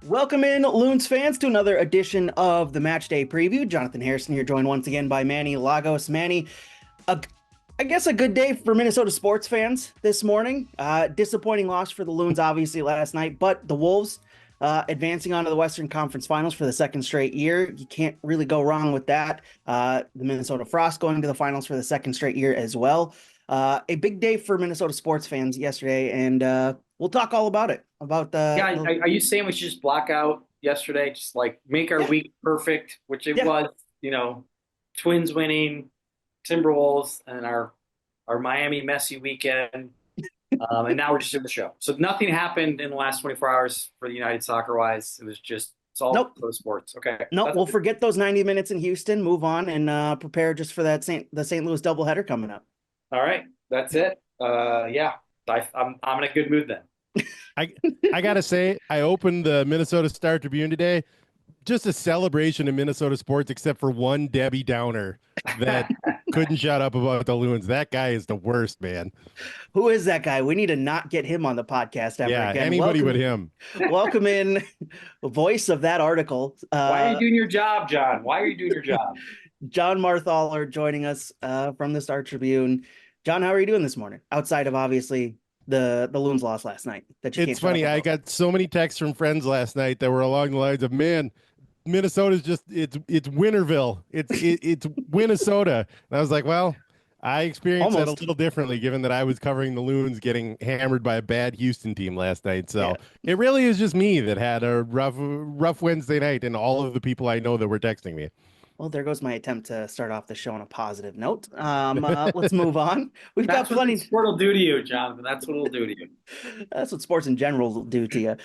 Welcome in, Loons fans, to another edition of the Matchday preview. Jonathan Harrison here, joined once again by Manny Lagos. Manny, a, I guess a good day for Minnesota sports fans this morning. Disappointing loss for the Loons, obviously, last night, but the Wolves advancing on to the Western Conference Finals for the second straight year. You can't really go wrong with that. The Minnesota Frost going to the finals for the second straight year as well. A big day for Minnesota sports fans yesterday, and we'll talk all about it. About Yeah, the are you saying we should just block out yesterday, just like make our yeah, week perfect, which it yeah. was, Twins winning, Timberwolves, and our Miami messy weekend, and now we're just in the show. So nothing happened in the last 24 hours for the United Soccer wise. It's all Nope. pro sports. Okay, Nope, that's we'll forget those 90 minutes in Houston, move on, and prepare just for the St. Louis doubleheader coming up. all right. That's it. Yeah, I'm in a good mood then. I I gotta say, I opened the Minnesota Star Tribune today. Just a celebration of Minnesota sports, except for one Debbie Downer that couldn't shut up about the Loons. That guy is the worst, man. Who is that guy? We need to not get him on the podcast ever Yeah, again. anybody but him. Welcome in, voice of that article, Why are you doing your job, John? Why are you doing your job? Jon Marthaler, joining us from the Star Tribune. John, how are you doing this morning? Outside of obviously the Loons lost last night that you It's can't shut up funny. I about. got so many texts from friends last night that were along the lines of, "Man, Minnesota's just it's Winterville. It's Minnesota." And I was like, well, I experienced that a Almost. little differently, given that I was covering the Loons getting hammered by a bad Houston team last night. Yeah. So it really is just me that had a rough Wednesday night, and all of the people I know that were texting me. Well, there goes my attempt to start off the show on a positive note. Let's move on. We've got That's what the plenty. sport will do to you, Jonathan. That's what it'll do to you. That's what sports in general will do to you.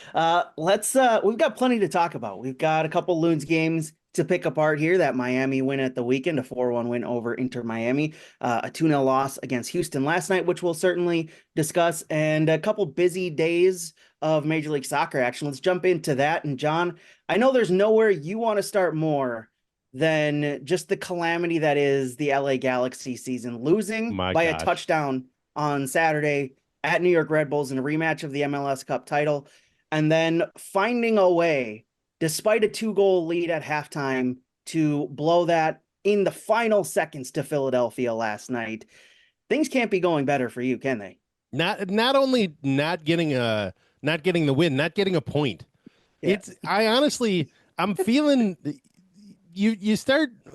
We've got plenty to talk about. We've got a couple Loons games to pick apart here. That Miami win at the weekend, a 4-1 win over Inter Miami, a 2-0 loss against Houston last night, which we'll certainly discuss, and a couple busy days of Major League Soccer action. Let's jump into that. And John, I know there's nowhere you want to start more than just the calamity that is the LA Galaxy season, losing My by a gosh. touchdown on Saturday at New York Red Bulls in a rematch of the MLS Cup title, and then finding a way, despite a 2-goal lead at halftime, to blow that in the final seconds to Philadelphia last night. Things can't be going better for you, can they? Not only not getting the win, not getting a point. Yeah. I honestly I'm feeling you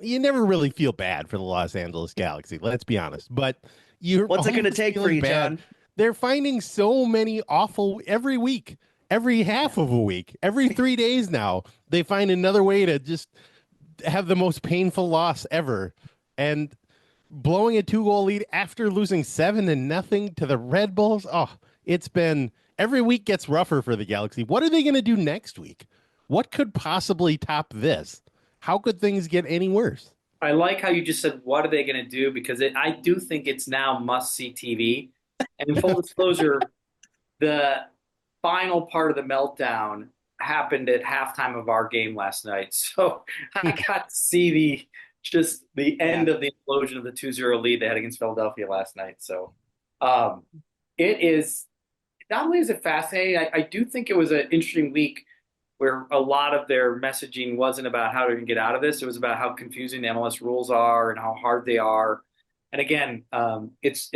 never really feel bad for the Los Angeles Galaxy, let's be honest. But you're What's it going to almost take for feeling you, bad. John? They're finding so many awful every week, every Yeah. half of a week, every 3 days now. They find another way to just have the most painful loss ever. And blowing a 2-goal lead after losing 7-0 to the Red Bulls. Oh, it's been every week gets rougher for the Galaxy. What are they going to do next week? What could possibly top this? How could things get any worse? I like how you just said, what are they going to do? Because I do think it's now must-see TV. And in full disclosure, the final part of the meltdown happened at halftime of our game last night. So I got to see the Yeah. end of the implosion of the 2-0 lead they had against Philadelphia last night. So um, it is not only is it fascinating, I do think it was an interesting week where a lot of their messaging wasn't about how to get out of this. It was about how confusing the MLS rules are and how hard they are. And again, it's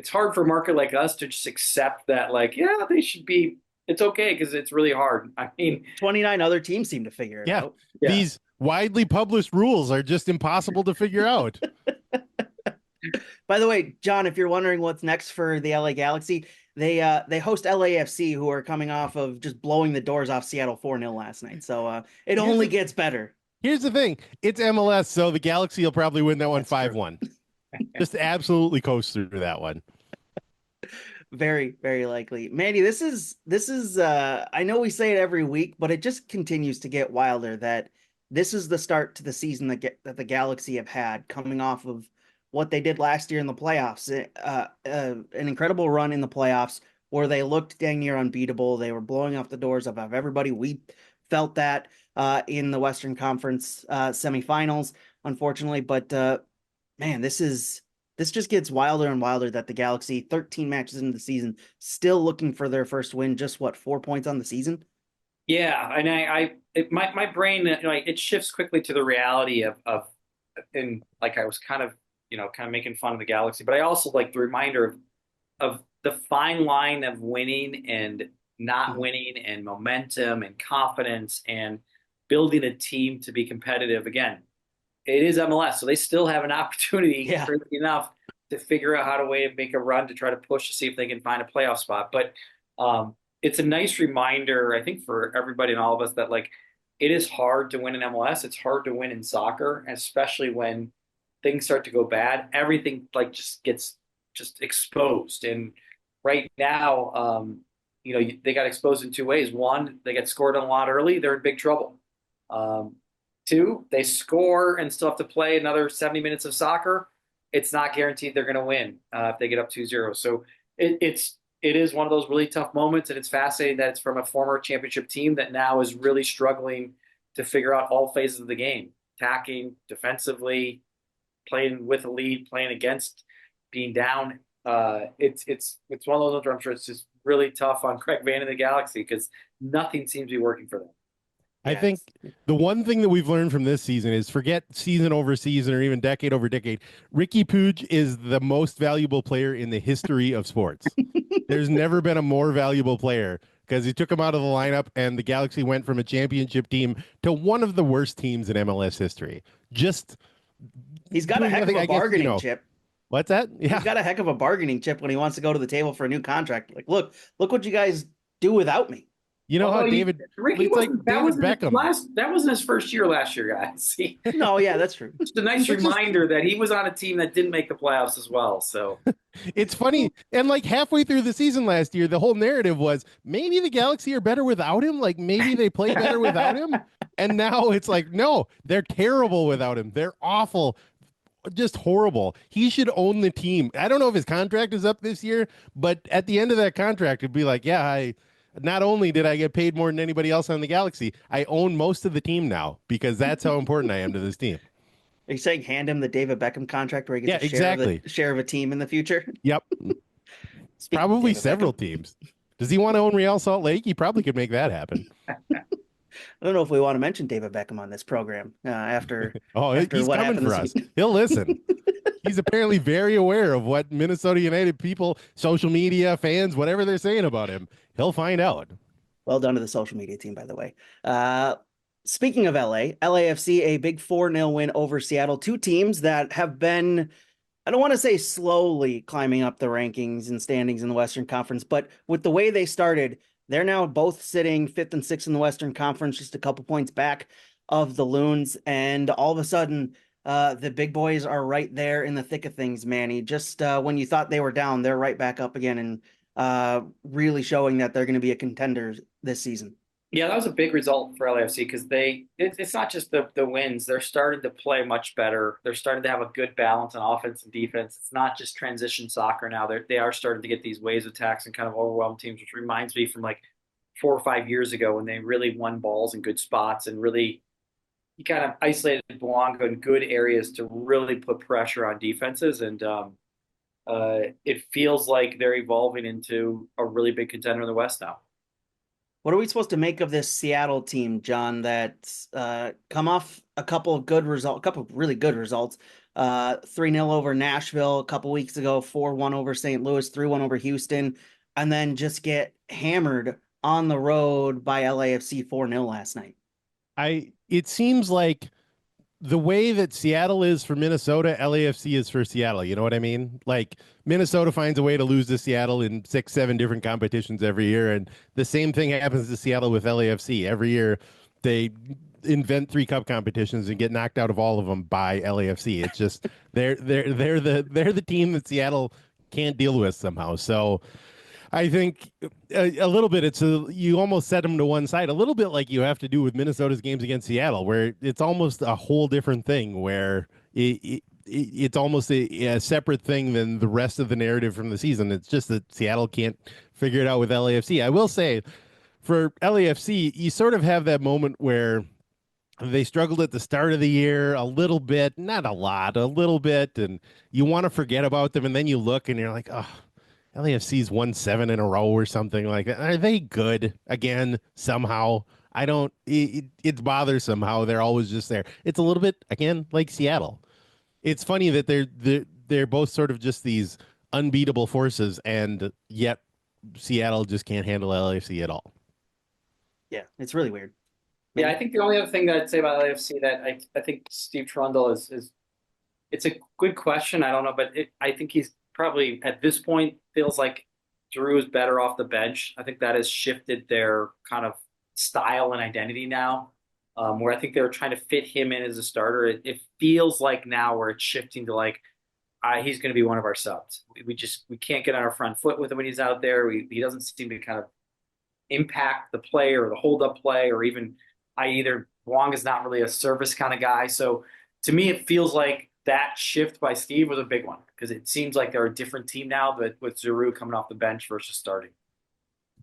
hard for a market like us to just accept that, like, yeah, they should be. It's okay because it's really hard. I mean, 29 other teams seem to figure it Yeah, out. yeah, these widely published rules are just impossible to figure out. By the way, John, if you're wondering what's next for the LA Galaxy, they host LAFC, who are coming off of just blowing the doors off Seattle 4-0 last night. So it Here's only the gets better. here's the thing. It's MLS, so the Galaxy will probably win that one That's true. 5-1. Just absolutely coast through that one. Very, very likely. Mandy, this is I know we say it every week, but it just continues to get wilder that this is the start to the season that the Galaxy have had, coming off of what they did last year in the playoffs. An incredible run in the playoffs where they looked dang near unbeatable. They were blowing off the doors of everybody. We felt that in the Western Conference semifinals, unfortunately, but man, this just gets wilder and wilder that the Galaxy, 13 matches into the season, still looking for their first win. Just what, 4 points on the season? Yeah, and my brain, it shifts quickly to the reality of, and like I was kind of, kind of making fun of the Galaxy, but I also like the reminder of the fine line of winning and not Mhm. winning, and momentum and confidence and building a team to be competitive. Again, it is MLS, so they still have an opportunity, Yeah. crazy enough, to figure out how to way to make a run to try to push to see if they can find a playoff spot. But it's a nice reminder, I think, for everybody and all of us that like it is hard to win in MLS. It's hard to win in soccer, especially when things start to go bad. Everything like just gets just exposed. And right now, they got exposed in two ways. One, they get scored on a lot early. They're in big trouble. Um, Two, they score and still have to play another 70 minutes of soccer. It's not guaranteed they're going to win if they get up 2-0. So it is one of those really tough moments, and it's fascinating that it's from a former championship team that now is really struggling to figure out all phases of the game, attacking, defensively, playing with a lead, playing against, being down. It's one of those where I'm sure it's just really tough on Craig Van and the Galaxy because nothing seems to be working for them. I Yeah, think the one thing that we've learned from this season is forget season over season or even decade over decade. Ricky Puig is the most valuable player in the history of sports. There's never been a more valuable player because he took him out of the lineup and the Galaxy went from a championship team to one of the worst teams in MLS history. Just he's got a doing heck of nothing. a I guess, bargaining chip. what's that? He's Yeah. got a heck of a bargaining chip when he wants to go to the table for a new contract. Like, look what you guys do without me. You know how Although David, Ricky it's like wasn't that David wasn't his Beckham. last that wasn't his first year last year, guys. No, yeah, that's true. Just a nice It's just reminder that he was on a team that didn't make the playoffs as well. So It's funny. And like halfway through the season last year, the whole narrative was maybe the Galaxy are better without him. Like maybe they play better without him. And now it's like, no, they're terrible without him. They're awful, just horrible. He should own the team. I don't know if his contract is up this year, but at the end of that contract, it'd be like, yeah, I not only did I get paid more than anybody else on the Galaxy, I own most of the team now because that's how important I am to this team. Are you saying hand him the David Beckham contract where he gets Yeah, a exactly. share of a team in the future? Yep. Speaking of Probably David several Beckham, teams. Does he want to own Real Salt Lake? He probably could make that happen. I don't know if we want to mention David Beckham on this program Oh, after he's what coming happened for this us. week. He'll listen. He's apparently very aware of what Minnesota United people, social media, fans, whatever they're saying about him. He'll find out. Well done to the social media team, by the way. Speaking of LAFC, a big 4-0 win over Seattle. Two teams that have been, I don't want to say slowly climbing up the rankings and standings in the Western Conference, but with the way they started, they're now both sitting fifth and sixth in the Western Conference, just a couple points back of the Loons. And all of a sudden, the big boys are right there in the thick of things, Manny. Just when you thought they were down, they're right back up again and really showing that they're going to be a contender this season. yeah, that was a big result for LAFC because it's not just the wins. They're starting to play much better. They're starting to have a good balance on offense and defense. It's not just transition soccer now. They are starting to get these waves attacks and kind of overwhelm teams, which reminds me from like 4 or 5 years ago when they really won balls in good spots and really you kind of isolated Blanco in good areas to really put pressure on defenses. And it feels like they're evolving into a really big contender in the West now. What are we supposed to make of this Seattle team, John, that's come off a couple of a couple of really good results. 3-0 over Nashville a couple weeks ago, 4-1 over St. Louis, 3-1 over Houston, and then just get hammered on the road by LAFC 4-0 last night. It seems like the way that Seattle is for Minnesota, LAFC is for Seattle. You know what I mean? Like Minnesota finds a way to lose to Seattle in 6, 7 different competitions every year. And the same thing happens to Seattle with LAFC. Every year they invent 3 cup competitions and get knocked out of all of them by LAFC. It's just they're the team that Seattle can't deal with somehow. So I think a little bit you almost set them to one side, a little bit like you have to do with Minnesota's games against Seattle, where it's almost a whole different thing, where it's almost a separate thing than the rest of the narrative from the season. It's just that Seattle can't figure it out with LAFC. I will say, for LAFC, you sort of have that moment where they struggled at the start of the year a little bit, not a lot, a little bit, and you want to forget about them, and then you look and you're like, oh, LAFC's won 7 in a row or something like that. Are they good again somehow? I don't. It's bothersome how they're always just there. It's a little bit again like Seattle. It's funny that they're both sort of just these unbeatable forces, and yet Seattle just can't handle LAFC at all. Yeah, it's really weird. Yeah, I think the only other thing that I'd say about LAFC that I think Steve Trundle is it's a good question. I don't know, but I think he's probably at this point feels like Drew is better off the bench. I think that has shifted their kind of style and identity now, where I think they were trying to fit him in as a starter. It feels like now where it's shifting to like he's going to be one of our subs. We can't get on our front foot with him when he's out there. He doesn't seem to kind of impact the play or the hold up play or even either Wong is not really a service kind of guy. So to me, it feels like that shift by Steve was a big one because it seems like they're a different team now, but with Giroud coming off the bench versus starting.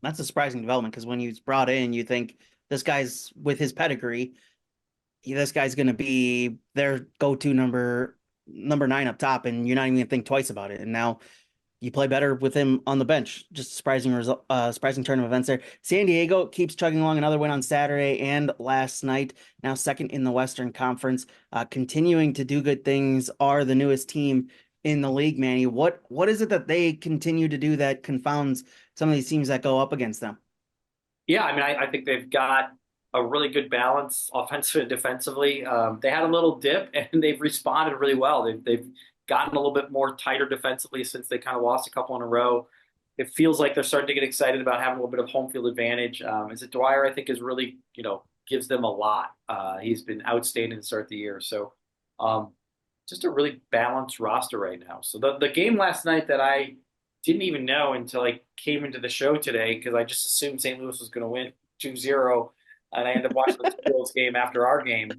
That's a surprising development because when he's brought in, you think this guy's with his pedigree, this guy's going to be their go-to number 9 up top, and you're not even going to think twice about it. And now you play better with him on the bench. Just a surprising result, surprising turn of events there. San Diego keeps chugging along, another win on Saturday and last night. Now second in the Western Conference, continuing to do good things. Are the newest team in the league, Manny. What is it that they continue to do that confounds some of these teams that go up against them? Yeah, I mean, I think they've got a really good balance offensively and defensively. They had a little dip and they've responded really well. They've gotten a little bit more tighter defensively since they kind of lost a couple in a row. It feels like they're starting to get excited about having a little bit of home field advantage. Is it Dwyer? I think is really, gives them a lot. He's been outstanding to start the year. So just a really balanced roster right now. So the game last night that I didn't even know until I came into the show today because I just assumed St. Louis was going to win 2-0, and I ended up watching the Bills game after our game.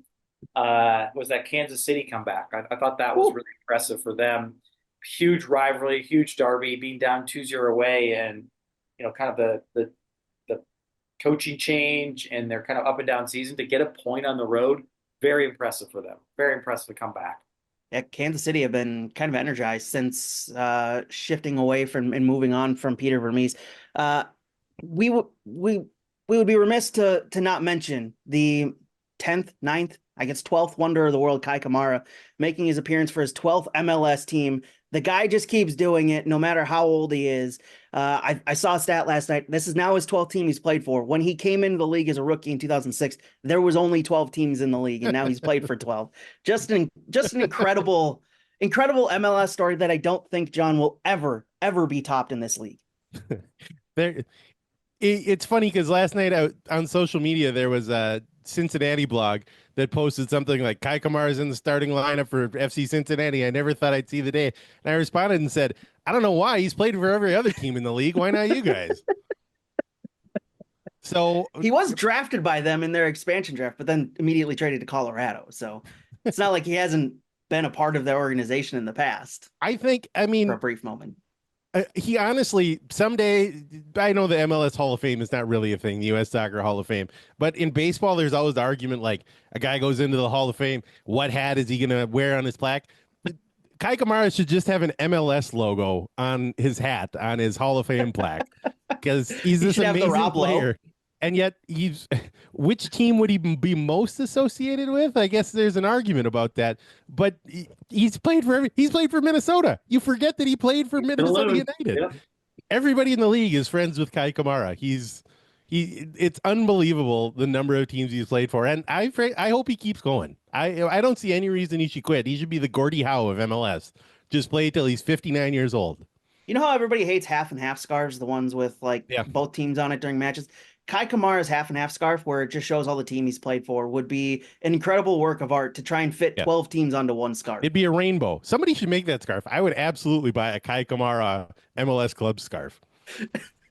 Was that Kansas City comeback. I thought that was really impressive for them. Huge rivalry, huge derby, being down 2-0 away, and kind of the coaching change and their kind of up and down season to get a point on the road. Very impressive for them. Very impressive to come back. Yeah, Kansas City have been kind of energized since shifting away from and moving on from Peter Vermees. We would be remiss to not mention the 10th, 9th, I guess 12th wonder of the world, Kai Kamara, making his appearance for his 12th MLS team. The guy just keeps doing it no matter how old he is. I saw a stat last night. This is now his 12th team he's played for. When he came into the league as a rookie in 2006, there was only 12 teams in the league, and now he's played for 12. Just an incredible MLS story that I don't think John will ever be topped in this league. It's funny because last night on social media there was a Cincinnati blog that posted something like Kai Kamara is in the starting lineup for FC Cincinnati. I never thought I'd see the day. And I responded and said, I don't know why. He's played for every other team in the league. Why not you guys? So he was drafted by them in their expansion draft, but then immediately traded to Colorado. So it's not like he hasn't been a part of their organization in the past. I mean, for a brief moment. He honestly, someday, I know the MLS Hall of Fame is not really a thing, the U.S. Soccer Hall of Fame, but in baseball, there's always the argument like a guy goes into the Hall of Fame, what hat is he going to wear on his plaque? Kai Kamara should just have an MLS logo on his hat, on his Hall of Fame plaque, because he's this amazing player. And yet, which team would he be most associated with? I guess there's an argument about that. But he's played for Minnesota. You forget that he played for Minnesota United. Yeah. Everybody in the league is friends with Kai Kamara. It's unbelievable the number of teams he's played for, and I hope he keeps going. I don't see any reason he should quit. He should be the Gordie Howe of MLS. Just play till he's 59 years old. You know how everybody hates half and half scarves, the ones with both teams on it during matches? Kai Kamara's half and half scarf, where it just shows all the team he's played for, would be an incredible work of art to try and fit 12 teams onto one scarf. It'd be a rainbow. Somebody should make that scarf. I would absolutely buy a Kai Kamara MLS club scarf.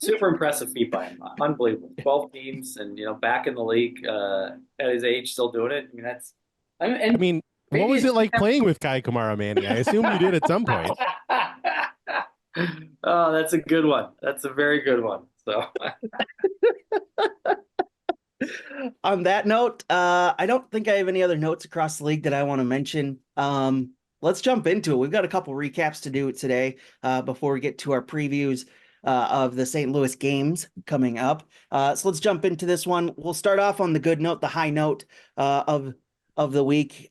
Super impressive feat by him. Unbelievable. 12 teams and, back in the league at his age, still doing it. I mean, that's... I mean, what was it like playing with Kai Kamara, Manny? I assume you did at some point. Oh, that's a good one. That's a very good one. So... On that note, I don't think I have any other notes across the league that I want to mention. Let's jump into it. We've got a couple recaps to do today before we get to our previews. of the St. Louis games coming up. So let's jump into this one. We'll start off on the good note, the high note of the week.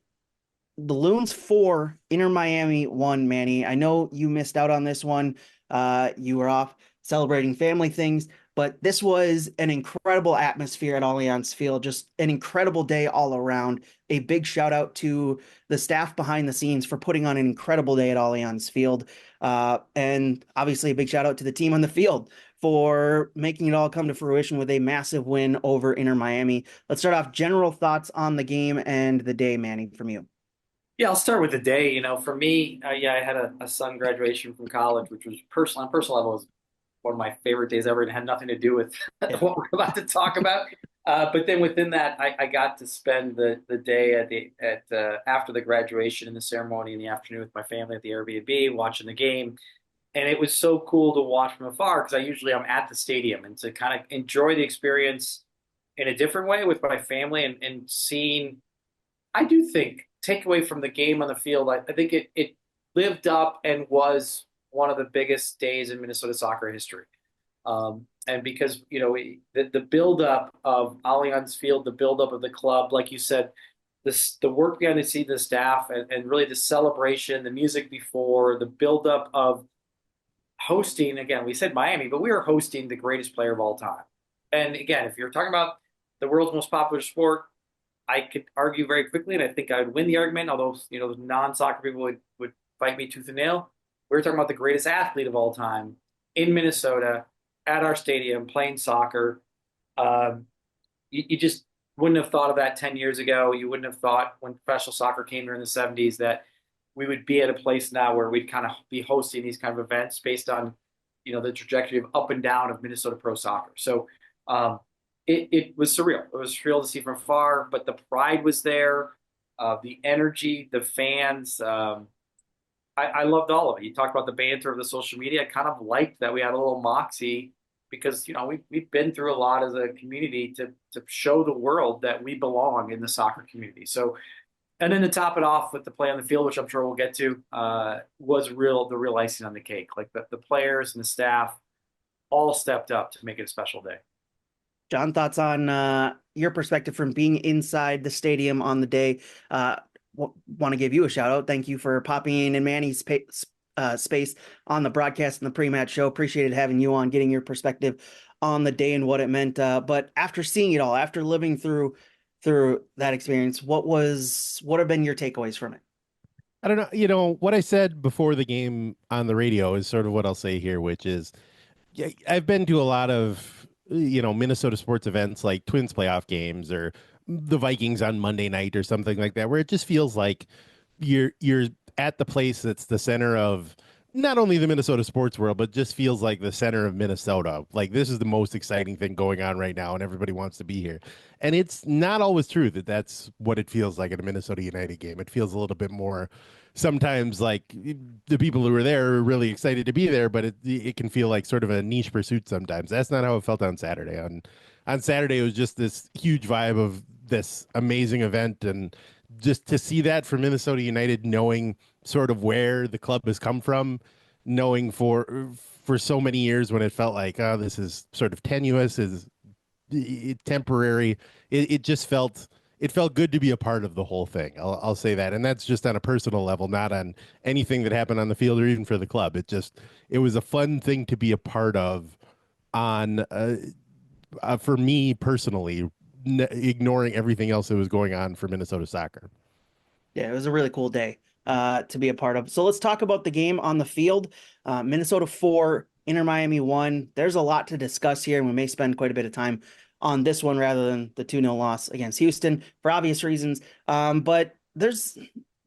The Loons 4, Inter Miami 1, Manny. I know you missed out on this one. You were off celebrating family things, but this was an incredible atmosphere at Allianz Field, just an incredible day all around. A big shout out to the staff behind the scenes for putting on an incredible day at Allianz Field. And obviously a big shout out to the team on the field for making it all come to fruition with a massive win over Inter Miami. Let's start off general thoughts on the game and the day, Manny, from you. Yeah, I'll start with the day. For me, I had a son graduation from college, which was on a personal level, was one of my favorite days ever, and had nothing to do with Yeah. what we're about to talk about. But then within that, I got to spend the day after the graduation and the ceremony in the afternoon with my family at the Airbnb, watching the game, and it was so cool to watch from afar because I'm at the stadium and to kind of enjoy the experience in a different way with my family and seeing. I do think takeaway from the game on the field, I think it lived up and was one of the biggest days in Minnesota soccer history. And because, the buildup of Allianz Field, the buildup of the club, like you said, the work behind the scenes, the staff, and really the celebration, the music before, the buildup of hosting, again, we said Miami, but we were hosting the greatest player of all time. And again, if you're talking about the world's most popular sport, I could argue very quickly, and I think I would win the argument, although, non-soccer people would fight me tooth and nail. We were talking about the greatest athlete of all time in Minnesota at our stadium playing soccer. You just wouldn't have thought of that 10 years ago. You wouldn't have thought when professional soccer came here in the 70s that we would be at a place now where we'd kind of be hosting these kind of events based on, the trajectory of up and down of Minnesota pro soccer. So, it was surreal. It was surreal to see from afar, but the pride was there, the energy, the fans. I loved all of it. You talked about the banter of the social media. I kind of liked that we had a little moxie because we've been through a lot as a community to show the world that we belong in the soccer community. So, and then to top it off with the play on the field, which I'm sure we'll get to, was the real icing on the cake. Like the players and the staff all stepped up to make it a special day. John, thoughts on your perspective from being inside the stadium on the day? Want to give you a shout out. Thank you for popping in Manny's space on the broadcast and the pre-match show. Appreciated having you on, getting your perspective on the day and what it meant. But after seeing it all, after living through that experience, what have been your takeaways from it? I don't know. What I said before the game on the radio is sort of what I'll say here, which is, yeah, I've been to a lot of Minnesota sports events like Twins playoff games or the Vikings on Monday night or something like that, where it just feels like you're at the place that's the center of not only the Minnesota sports world, but just feels like the center of Minnesota. Like this is the most exciting thing going on right now, and everybody wants to be here. And it's not always true that that's what it feels like at a Minnesota United game. It feels a little bit more sometimes like the people who are there are really excited to be there, but it can feel like sort of a niche pursuit sometimes. That's not how it felt on Saturday. On Saturday, it was just this huge vibe of this amazing event, and just to see that for Minnesota United, knowing sort of where the club has come from, knowing for so many years when it felt like, oh, this is sort of tenuous, is temporary. It just felt good to be a part of the whole thing. I'll say that. And that's just on a personal level, not on anything that happened on the field or even for the club. It was a fun thing to be a part of on, for me personally, ignoring everything else that was going on for Minnesota soccer. Yeah, it was a really cool day to be a part of. So let's talk about the game on the field. Minnesota 4, Inter Miami 1. There's a lot to discuss here, and we may spend quite a bit of time on this one rather than the 2-0 loss against Houston for obvious reasons. But there's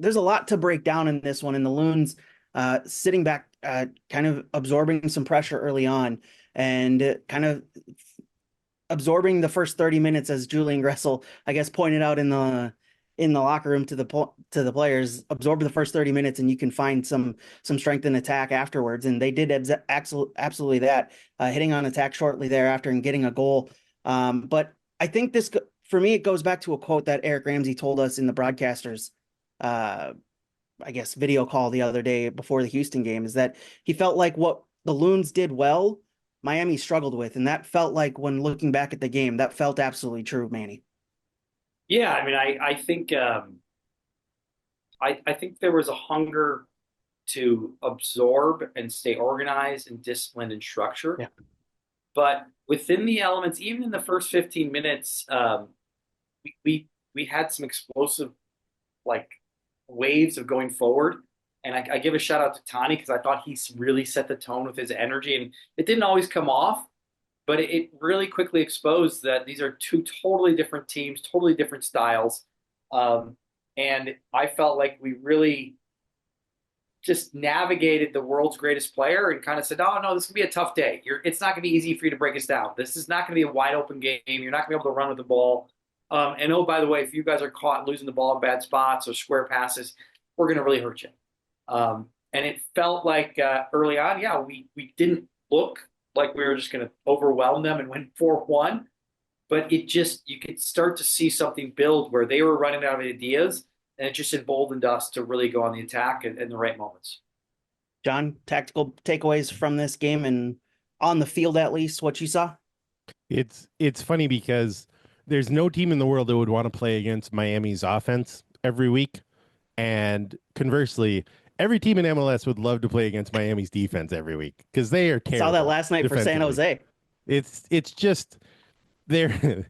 a lot to break down in this one, and the Loons sitting back, kind of absorbing some pressure early on and kind of absorbing the first 30 minutes, as Julian Gressel, I guess, pointed out in the locker room to the players. Absorb the first 30 minutes and you can find some strength in attack afterwards. And they did absolutely that, hitting on attack shortly thereafter and getting a goal. But I think this, for me, it goes back to a quote that Eric Ramsey told us in the broadcasters, I guess, video call the other day before the Houston game, is that he felt like what the Loons did well Miami struggled with. And that felt like, when looking back at the game, that felt absolutely true, Manny. Yeah, I mean, I think I think there was a hunger to absorb and stay organized and disciplined and structured. Yeah. But within the elements, even in the first 15 minutes, we had some explosive like waves of going forward. And I give a shout out to Tani because I thought he really set the tone with his energy, and it didn't always come off, but it really quickly exposed that these are two totally different teams, totally different styles. Um, and I felt like we really just navigated the world's greatest player and kind of said, "Oh no, this is gonna be a tough day. It's not gonna be easy for you to break us down. This is not gonna be a wide open game. You're not gonna be able to run with the ball. And oh, by the way, if you guys are caught losing the ball in bad spots or square passes, we're gonna really hurt you." And it felt like early on, yeah, we didn't look like we were just gonna overwhelm them and win 4-1, but it just you could start to see something build where they were running out of ideas, and it just emboldened us to really go on the attack in the right moments. John, tactical takeaways from this game and on the field, at least, what you saw? It's funny because there's no team in the world that would want to play against Miami's offense every week. And conversely, every team in MLS would love to play against Miami's defense every week because they are terrible. Saw that last night for San Jose. It's just they're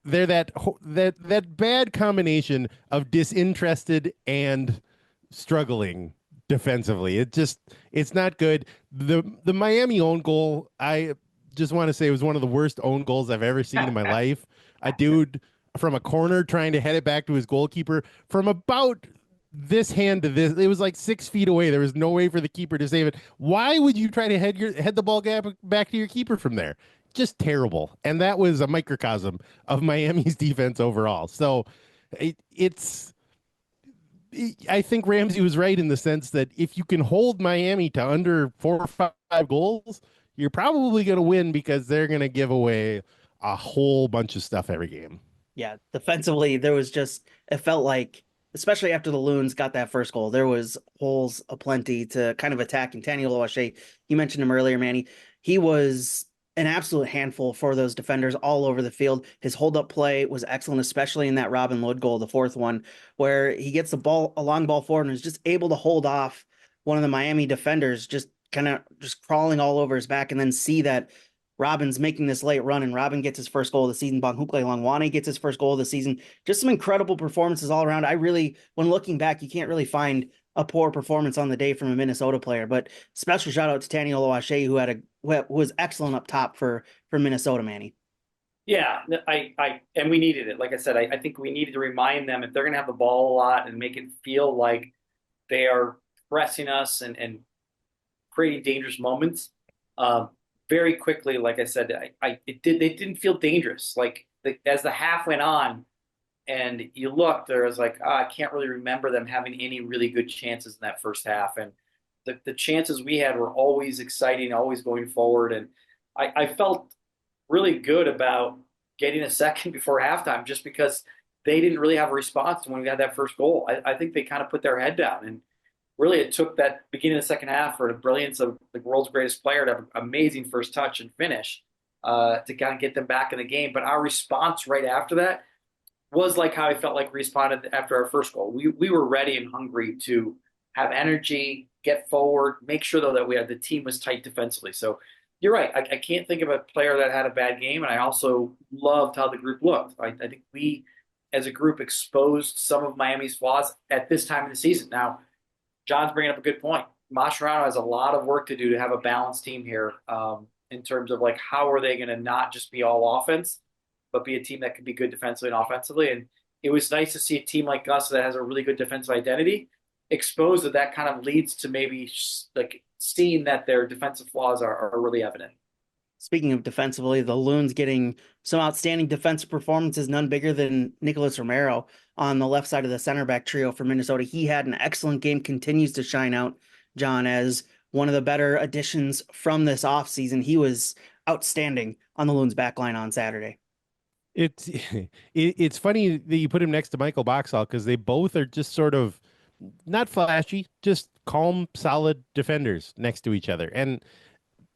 they're that bad combination of disinterested and struggling defensively. It's not good. The Miami own goal, I just want to say, was one of the worst own goals I've ever seen in my life. A dude from a corner trying to head it back to his goalkeeper from about this hand to this. It was like 6 feet away. There was no way for the keeper to save it. Why would you try to head the ball back to your keeper from there? Just terrible. And that was a microcosm of Miami's defense overall. So I think Ramsey was right in the sense that if you can hold Miami to under 4 or 5 goals, you're probably going to win because they're going to give away a whole bunch of stuff every game. Yeah, defensively, there was just, it felt like, especially after the Loons got that first goal, there was holes aplenty to kind of attack. And Tani Oluwaseyi, you mentioned him earlier, Manny. He was an absolute handful for those defenders all over the field. His hold-up play was excellent, especially in that Robin Lod goal, the fourth one, where he gets the ball, a long ball forward, and is just able to hold off one of the Miami defenders, just kind of just crawling all over his back, and then see that Robin's making this late run, and Robin gets his first goal of the season. Bonghukle Longwane gets his first goal of the season. Just some incredible performances all around. I really, when looking back, you can't really find a poor performance on the day from a Minnesota player. But special shout out to Tani Oluwaseyi, who was excellent up top for Minnesota, Manny. Yeah, and we needed it. Like I said, I think we needed to remind them if they're going to have the ball a lot and make it feel like they are pressing us and creating dangerous moments. Very quickly, like I said, they didn't feel dangerous. Like as the half went on, and you looked, there was like, I can't really remember them having any really good chances in that first half. And the chances we had were always exciting, always going forward. And I felt really good about getting a second before halftime just because they didn't really have a response when we had that first goal. I think they kind of put their head down. And really, it took that beginning of the second half for the brilliance of the world's greatest player to have an amazing first touch and finish to kind of get them back in the game. But our response right after that was like how I felt like we responded after our first goal. We were ready and hungry to have energy, get forward, make sure though that the team was tight defensively. So you're right. I can't think of a player that had a bad game, and I also loved how the group looked. I think we, as a group, exposed some of Miami's flaws at this time of the season. Now, John's bringing up a good point. Mascherano has a lot of work to do to have a balanced team here in terms of like how are they going to not just be all offense, but be a team that can be good defensively and offensively. And it was nice to see a team like us that has a really good defensive identity exposed that kind of leads to maybe like seeing that their defensive flaws are really evident. Speaking of defensively, the Loons getting some outstanding defensive performances, none bigger than Nicholas Romero on the left side of the center back trio for Minnesota. He had an excellent game, continues to shine out, John, as one of the better additions from this offseason. He was outstanding on the Loons back line on Saturday. It's funny that you put him next to Michael Boxall because they both are just sort of not flashy, just calm, solid defenders next to each other. And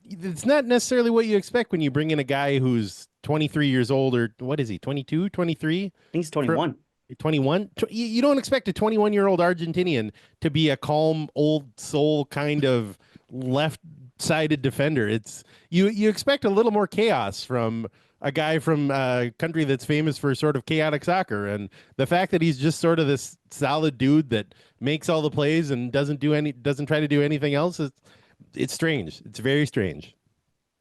it's not necessarily what you expect when you bring in a guy who's 23 years old, or what is he, 22, 23? I think he's 21. 21. You don't expect a 21-year-old Argentinian to be a calm old soul kind of left-sided defender. It's you expect a little more chaos from a guy from a country that's famous for sort of chaotic soccer, and the fact that he's just sort of this solid dude that makes all the plays and doesn't try to do anything else, it's strange. It's very strange.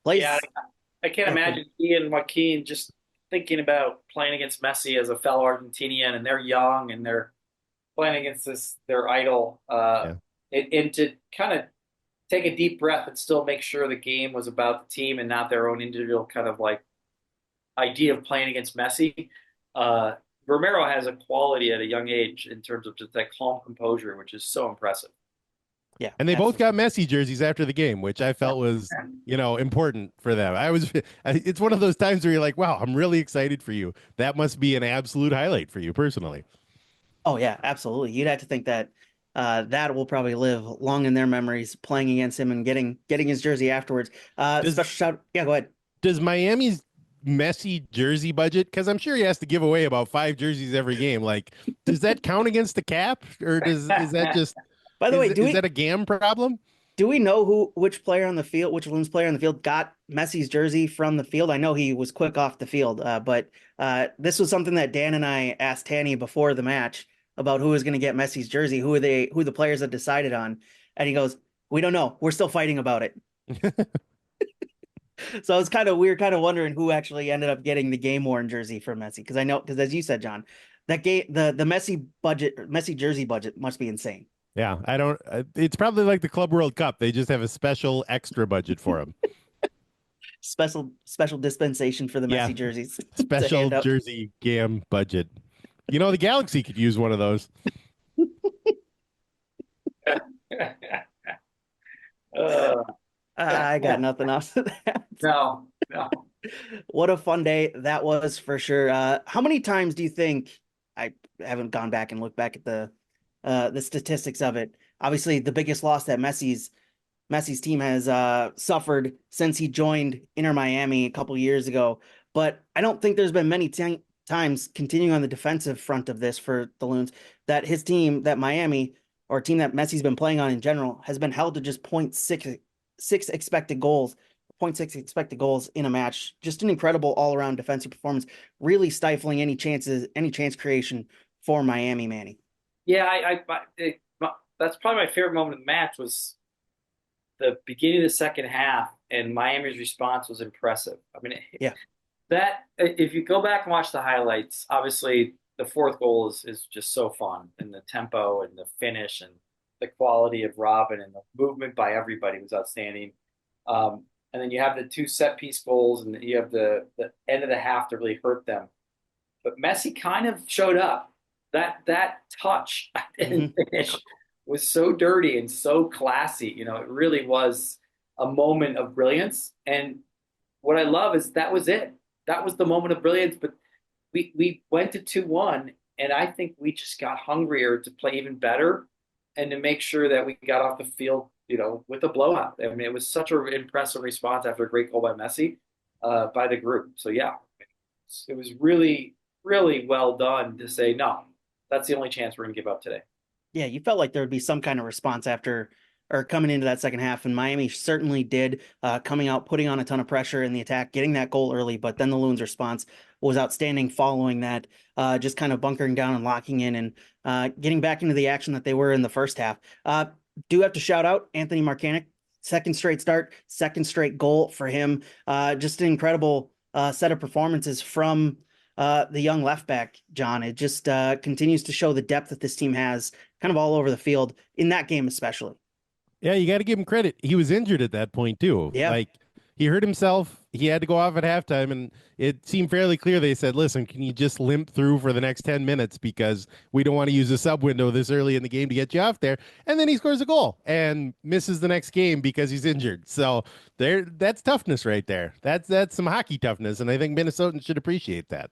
Plays. Yeah, I can't imagine Ian Joaquin just thinking about playing against Messi as a fellow Argentinian, and they're young and they're playing against their idol, Yeah. and to kind of take a deep breath and still make sure the game was about the team and not their own individual kind of like idea of playing against Messi. Romero has a quality at a young age in terms of just that calm composure, which is so impressive. Yeah. And they both got Messi jerseys after the game, which I felt was, important for them. It's one of those times where you're like, wow, I'm really excited for you. That must be an absolute highlight for you personally. Oh yeah, absolutely. You'd have to think that that will probably live long in their memories, playing against him and getting his jersey afterwards. Special shout. Yeah, go ahead. Does Miami's Messi jersey budget, because I'm sure he has to give away about 5 jerseys every game, like, does that count against the cap, or is that just By the way, is that a GAM problem? Do we know which player on the field, which Loons player on the field got Messi's jersey from the field? I know he was quick off the field, but this was something that Dan and I asked Tanny before the match about who was going to get Messi's jersey, who the players had decided on, and he goes, "We don't know. We're still fighting about it." So it's we were kind of wondering who actually ended up getting the game worn jersey from Messi, because as you said, John, that the Messi jersey budget must be insane. Yeah, I don't. It's probably like the Club World Cup. They just have a special extra budget for them. Special dispensation for the Messi jerseys. Special jersey GAM budget. The Galaxy could use one of those. I got nothing else to that. No. What a fun day that was for sure. How many times do you think, I haven't gone back and looked back at the statistics of it. Obviously, the biggest loss that Messi's team has suffered since he joined Inter Miami a couple years ago. But I don't think there's been many times, continuing on the defensive front of this for the Loons, that his team, that Miami, or a team that Messi's been playing on in general, has been held to just 0.6 expected goals. 0.6 expected goals in a match. Just an incredible all-around defensive performance, really stifling any chance creation for Miami, Manny. Yeah, that's probably my favorite moment of the match was the beginning of the second half, and Miami's response was impressive. I mean, that if you go back and watch the highlights, obviously the fourth goal is just so fun, and the tempo and the finish and the quality of Robin and the movement by everybody was outstanding. And then you have the 2 set piece goals, and you have the end of the half to really hurt them. But Messi kind of showed up. That touch and finish was so dirty and so classy. It really was a moment of brilliance. And what I love is that was it. That was the moment of brilliance. But we went to 2-1, and I think we just got hungrier to play even better and to make sure that we got off the field, with a blowout. I mean, it was such an impressive response after a great goal by Messi, by the group. So yeah, it was really, really well done to say, no, that's the only chance we're going to give up today. Yeah, you felt like there would be some kind of response after or coming into that second half, and Miami certainly did, coming out, putting on a ton of pressure in the attack, getting that goal early, but then the Loons' response was outstanding following that, just kind of bunkering down and locking in and getting back into the action that they were in the first half. Do have to shout out Anthony Marcanic, second straight start, second straight goal for him. Just an incredible set of performances from the young left back, John. It just continues to show the depth that this team has kind of all over the field in that game, especially. Yeah, you got to give him credit. He was injured at that point too. Yeah. Like, he hurt himself. He had to go off at halftime, and it seemed fairly clear. They said, listen, can you just limp through for the next 10 minutes because we don't want to use a sub window this early in the game to get you off there. And then he scores a goal and misses the next game because he's injured. So that's toughness right there. That's some hockey toughness, and I think Minnesotans should appreciate that.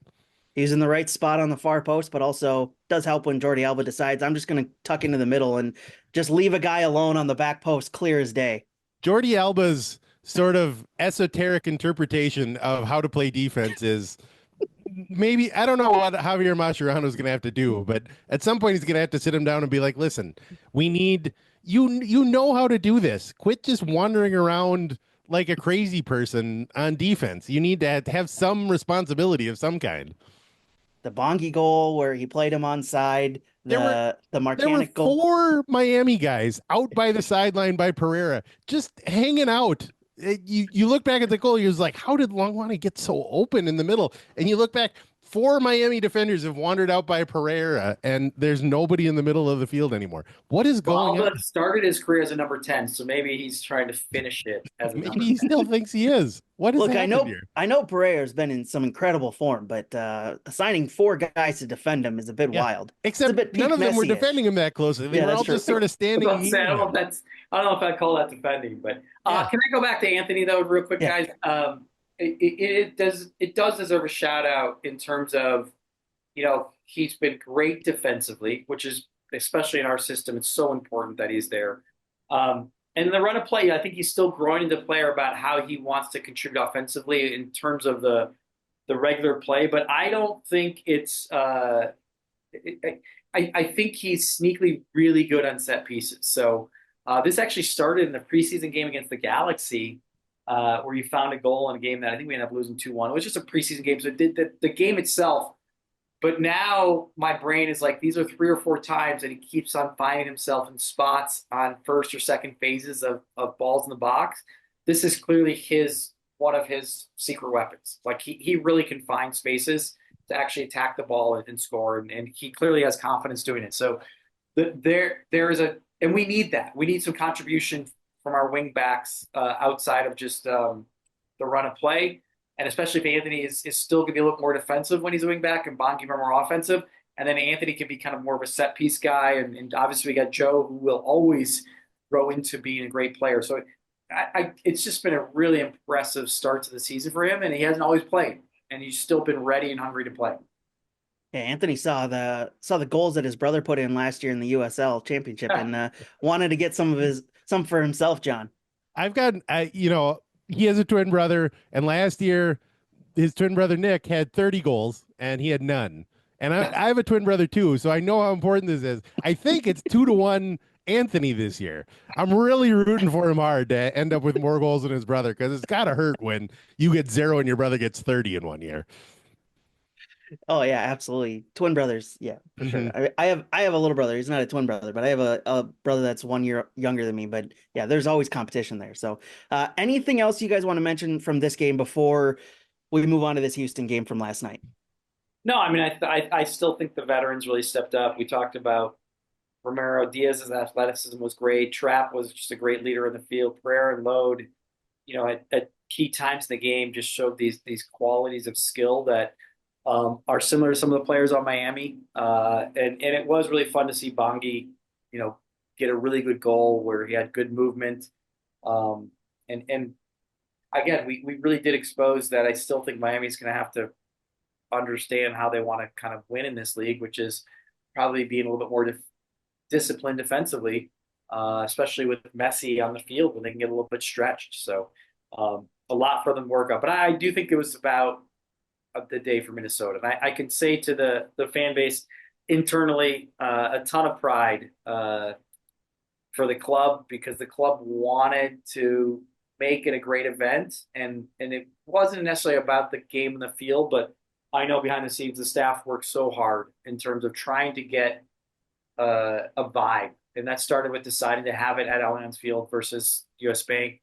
He's in the right spot on the far post, but also does help when Jordi Alba decides, I'm just going to tuck into the middle and just leave a guy alone on the back post, clear as day. Jordi Alba's sort of esoteric interpretation of how to play defense is maybe, I don't know what Javier Mascherano is going to have to do, but at some point he's going to have to sit him down and be like, listen, we need you know how to do this. Quit just wandering around like a crazy person on defense. You need to have some responsibility of some kind. The Bongi goal where he played him onside, There were the there were Martinic goal. 4 Miami guys out by the sideline by Pereira, just hanging out. You look back at the goal, you're like, how did Longwani get so open in the middle? And you look back, 4 Miami defenders have wandered out by Pereira, and there's nobody in the middle of the field anymore. What is going on? Started his career as a number 10, so maybe he's trying to finish it as a number Maybe he 10. still thinks he is. What has Look, happened here? I know Pereira's been in some incredible form, but assigning 4 guys to defend him is a bit wild. Except it's a bit none of them were Messi-ish. defending him that closely. They Yeah, were that's all true. just sort of standing. I don't know if I'd call that defending, but Yeah. can I go back to Anthony though, real quick, Yeah. guys? It does deserve a shout out in terms of, he's been great defensively, which is, especially in our system, it's so important that he's there. And the run of play, I think he's still growing into player about how he wants to contribute offensively in terms of the regular play. But I don't think it's. I think he's sneakily really good on set pieces. So this actually started in the preseason game against the Galaxy, where he found a goal in a game that I think we ended up losing 2-1. It was just a preseason game, so it did the game itself. But now my brain is like, these are 3 or 4 times that he keeps on finding himself in spots on first or second phases of balls in the box. This is clearly one of his secret weapons. Like he really can find spaces to actually attack the ball and score, and he clearly has confidence doing it. So there is and we need that. We need some contribution from our wing backs outside of just the run of play. And especially if Anthony is still going to be a little more defensive when he's a wing back and Bongi more offensive. And then Anthony can be kind of more of a set piece guy. And obviously we got Joe, who will always grow into being a great player. So it's just been a really impressive start to the season for him. And he hasn't always played. And he's still been ready and hungry to play. Yeah, Anthony saw the goals that his brother put in last year in the USL Championship and wanted to get some for himself, John. I've got, he has a twin brother, and last year his twin brother Nick had 30 goals and he had none. And I have a twin brother too, so I know how important this is. I think it's 2-1 Anthony this year. I'm really rooting for him hard to end up with more goals than his brother, because it's got to hurt when you get 0 and your brother gets 30 in 1 year. Oh yeah, absolutely. Twin brothers. Yeah, for sure. I have a little brother. He's not a twin brother, but I have a brother that's 1 year younger than me. But yeah, there's always competition there. So anything else you guys want to mention from this game before we move on to this Houston game from last night? No, I mean, I still think the veterans really stepped up. We talked about Romero Diaz's athleticism was great. Trapp was just a great leader in the field. Pereira and Lode, at key times in the game, just showed these qualities of skill that are similar to some of the players on Miami. And it was really fun to see Bongi, get a really good goal where he had good movement. And again, we really did expose that. I still think Miami's going to have to understand how they want to kind of win in this league, which is probably being a little bit more disciplined defensively, especially with Messi on the field when they can get a little bit stretched. So a lot for them to work up. But I do think it was about the day for Minnesota. And I can say to the fan base internally, a ton of pride for the club, because the club wanted to make it a great event. And it wasn't necessarily about the game in the field, but I know behind the scenes, the staff worked so hard in terms of trying to get a vibe. And that started with deciding to have it at Allianz Field versus US Bank.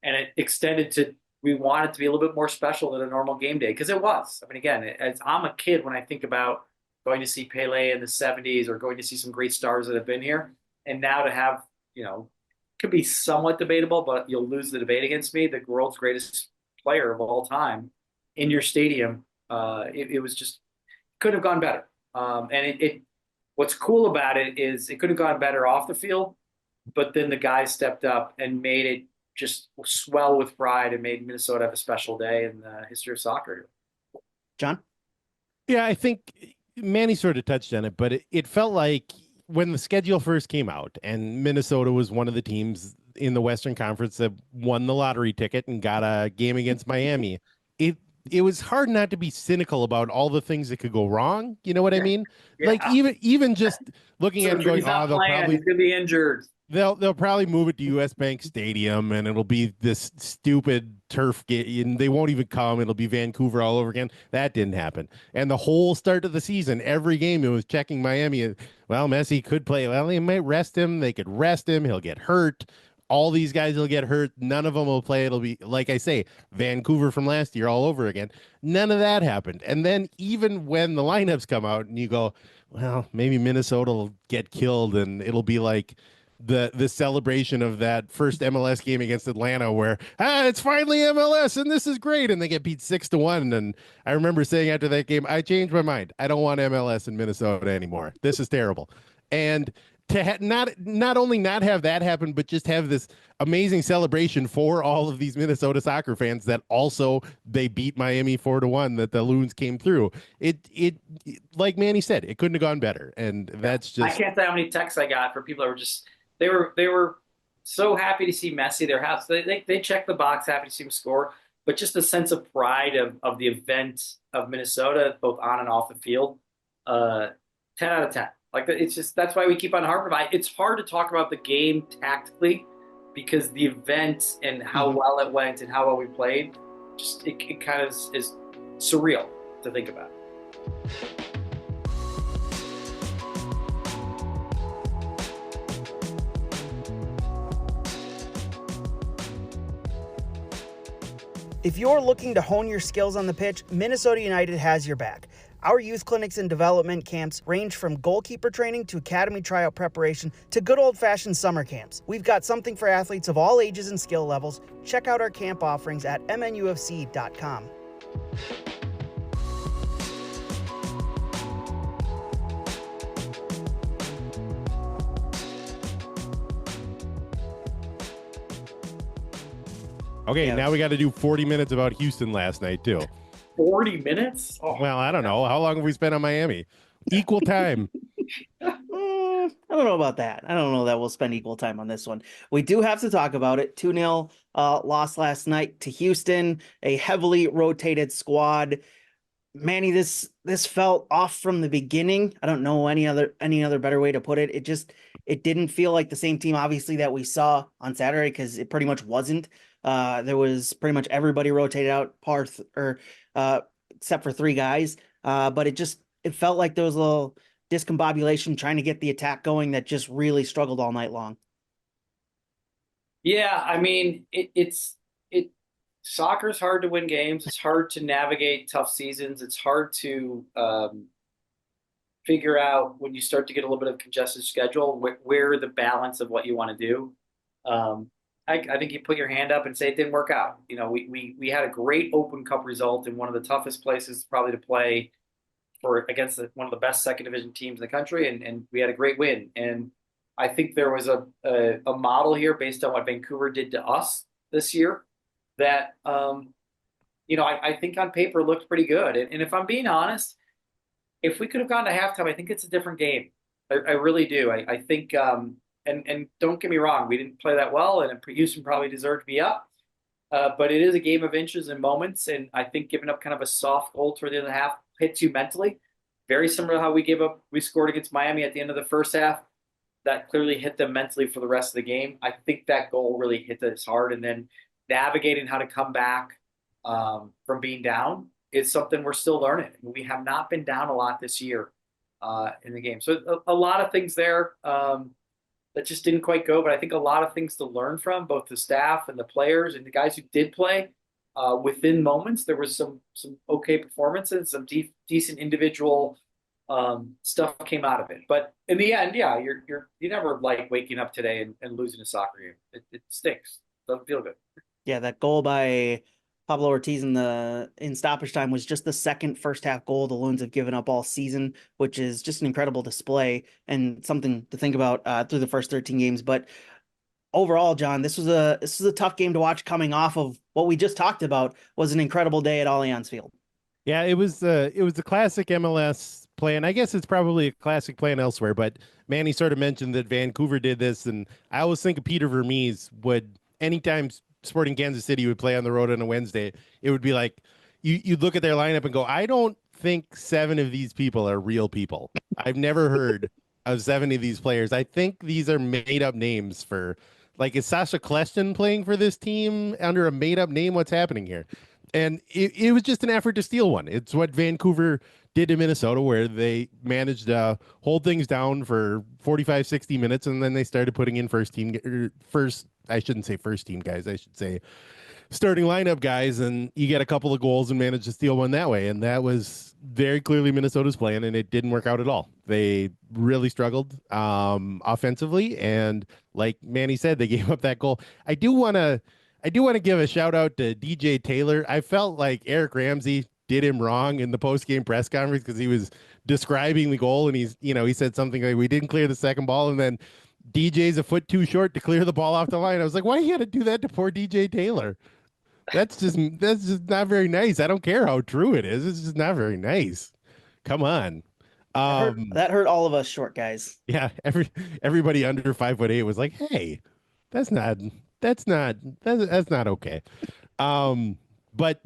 And it extended to, we want it to be a little bit more special than a normal game day, because it was. I mean, again, as I'm a kid when I think about going to see Pele in the 70s or going to see some great stars that have been here. And now to have, could be somewhat debatable, but you'll lose the debate against me, the world's greatest player of all time in your stadium. It was just, could have gone better. And what's cool about it is it could have gone better off the field, but then the guys stepped up and made it just swell with pride and made Minnesota have a special day in the history of soccer. John? Yeah, I think Manny sort of touched on it, but it felt like when the schedule first came out and Minnesota was one of the teams in the Western Conference that won the lottery ticket and got a game against Miami. It it was hard not to be cynical about all the things that could go wrong. You know what I mean? Like Yeah. even just looking at it and going, He's not they'll playing. probably He's gonna be injured. they'll probably move it to US Bank Stadium and it'll be this stupid turf game and they won't even come. It'll be Vancouver all over again. That didn't happen. And the whole start of the season, every game it was checking Miami. Well, Messi could play. Well, they might rest him. They could rest him. He'll get hurt. All these guys will get hurt. None of them will play. It'll be, like I say, Vancouver from last year all over again. None of that happened. And then even when the lineups come out and you go, well, maybe Minnesota will get killed and it'll be like the celebration of that first MLS game against Atlanta where it's finally MLS and this is great and they get beat 6-1. And I remember saying after that game, I changed my mind. I don't want MLS in Minnesota anymore. This is terrible. And to not only not have that happen, but just have this amazing celebration for all of these Minnesota soccer fans that also they beat Miami 4-1, that the Loons came through. It like Manny said, it couldn't have gone better. And that's just, I can't tell how many texts I got for people that were just they were so happy to see Messi. Their house they checked the box, happy to see him score, but just a sense of pride of the event of Minnesota, both on and off the field. 10 out of 10. Like it's just that's why we keep on harping about it. It's hard to talk about the game tactically because the event and how well it went and how well we played, just it kind of is surreal to think about. If you're looking to hone your skills on the pitch, Minnesota United has your back. Our youth clinics and development camps range from goalkeeper training to academy tryout preparation to good old-fashioned summer camps. We've got something for athletes of all ages and skill levels. Check out our camp offerings at MNUFC.com. okay, now we got to do 40 minutes about Houston last night too. 40 minutes? Oh. Well, I don't know. How long have we spent on Miami? Equal time. I don't know about that. I don't know that we'll spend equal time on this one. We do have to talk about it. 2-0 loss last night to Houston, a heavily rotated squad. Manny, this felt off from the beginning. I don't know any other better way to put it. It didn't feel like the same team, obviously, that we saw on Saturday because it pretty much wasn't. There was pretty much everybody rotated out, except for three guys. But it felt like there was a little discombobulation trying to get the attack going that just really struggled all night long. Yeah, I mean, soccer's hard to win games. It's hard to navigate tough seasons. It's hard to figure out when you start to get a little bit of congested schedule where the balance of what you want to do. I think you put your hand up and say it didn't work out. You know, we had a great Open Cup result in one of the toughest places probably to play against one of the best second division teams in the country, and we had a great win. And I think there was a model here based on what Vancouver did to us this year that I think on paper looked pretty good. And if I'm being honest, if we could have gone to halftime, I think it's a different game. I really do. I think. And don't get me wrong, we didn't play that well, and Houston probably deserved to be up. But it is a game of inches and moments, and I think giving up kind of a soft goal toward the end of the half hits you mentally. Very similar to how we scored against Miami at the end of the first half. That clearly hit them mentally for the rest of the game. I think that goal really hit us hard, and then navigating how to come back from being down is something we're still learning. We have not been down a lot this year in the game. So a lot of things there. That just didn't quite go, but I think a lot of things to learn from both the staff and the players and the guys who did play. Within moments, there was some okay performances, some decent individual stuff came out of it. But in the end, yeah, you never like waking up today and losing a soccer game. It stinks. Doesn't feel good. Yeah, that goal by Pablo Ortiz in stoppage time was just the second first half goal the Loons have given up all season, which is just an incredible display and something to think about through the first 13 games. But overall, John, this was a tough game to watch coming off of what we just talked about was an incredible day at Allianz Field. Yeah, it was the classic MLS plan. I guess it's probably a classic plan elsewhere, but Manny sort of mentioned that Vancouver did this, and I always think of Peter Vermees would anytime Sporting Kansas City would play on the road on a Wednesday, it would be like you'd look at their lineup and go, I don't think 7 of these people are real people. I've never heard of 7 of these players. I think these are made up names for like is Sasha Kleston playing for this team under a made up name? What's happening here? And it was just an effort to steal one. It's what Vancouver did to Minnesota, where they managed to hold things down for 45, 60 minutes, and then they started putting in I shouldn't say first team guys, I should say starting lineup guys, and you get a couple of goals and manage to steal one that way. And that was very clearly Minnesota's plan, and it didn't work out at all. They really struggled offensively, and like Manny said, they gave up that goal. I do want to give a shout out to DJ Taylor. I felt like Eric Ramsey did him wrong in the post game press conference because he was describing the goal and he said something like we didn't clear the second ball and then DJ's a foot too short to clear the ball off the line. I was like, why you got to do that to poor DJ Taylor? That's just not very nice. I don't care how true it is. It's just not very nice. Come on. That hurt all of us short guys. Yeah, everybody under 5'8" was like, hey, that's not that's not okay. But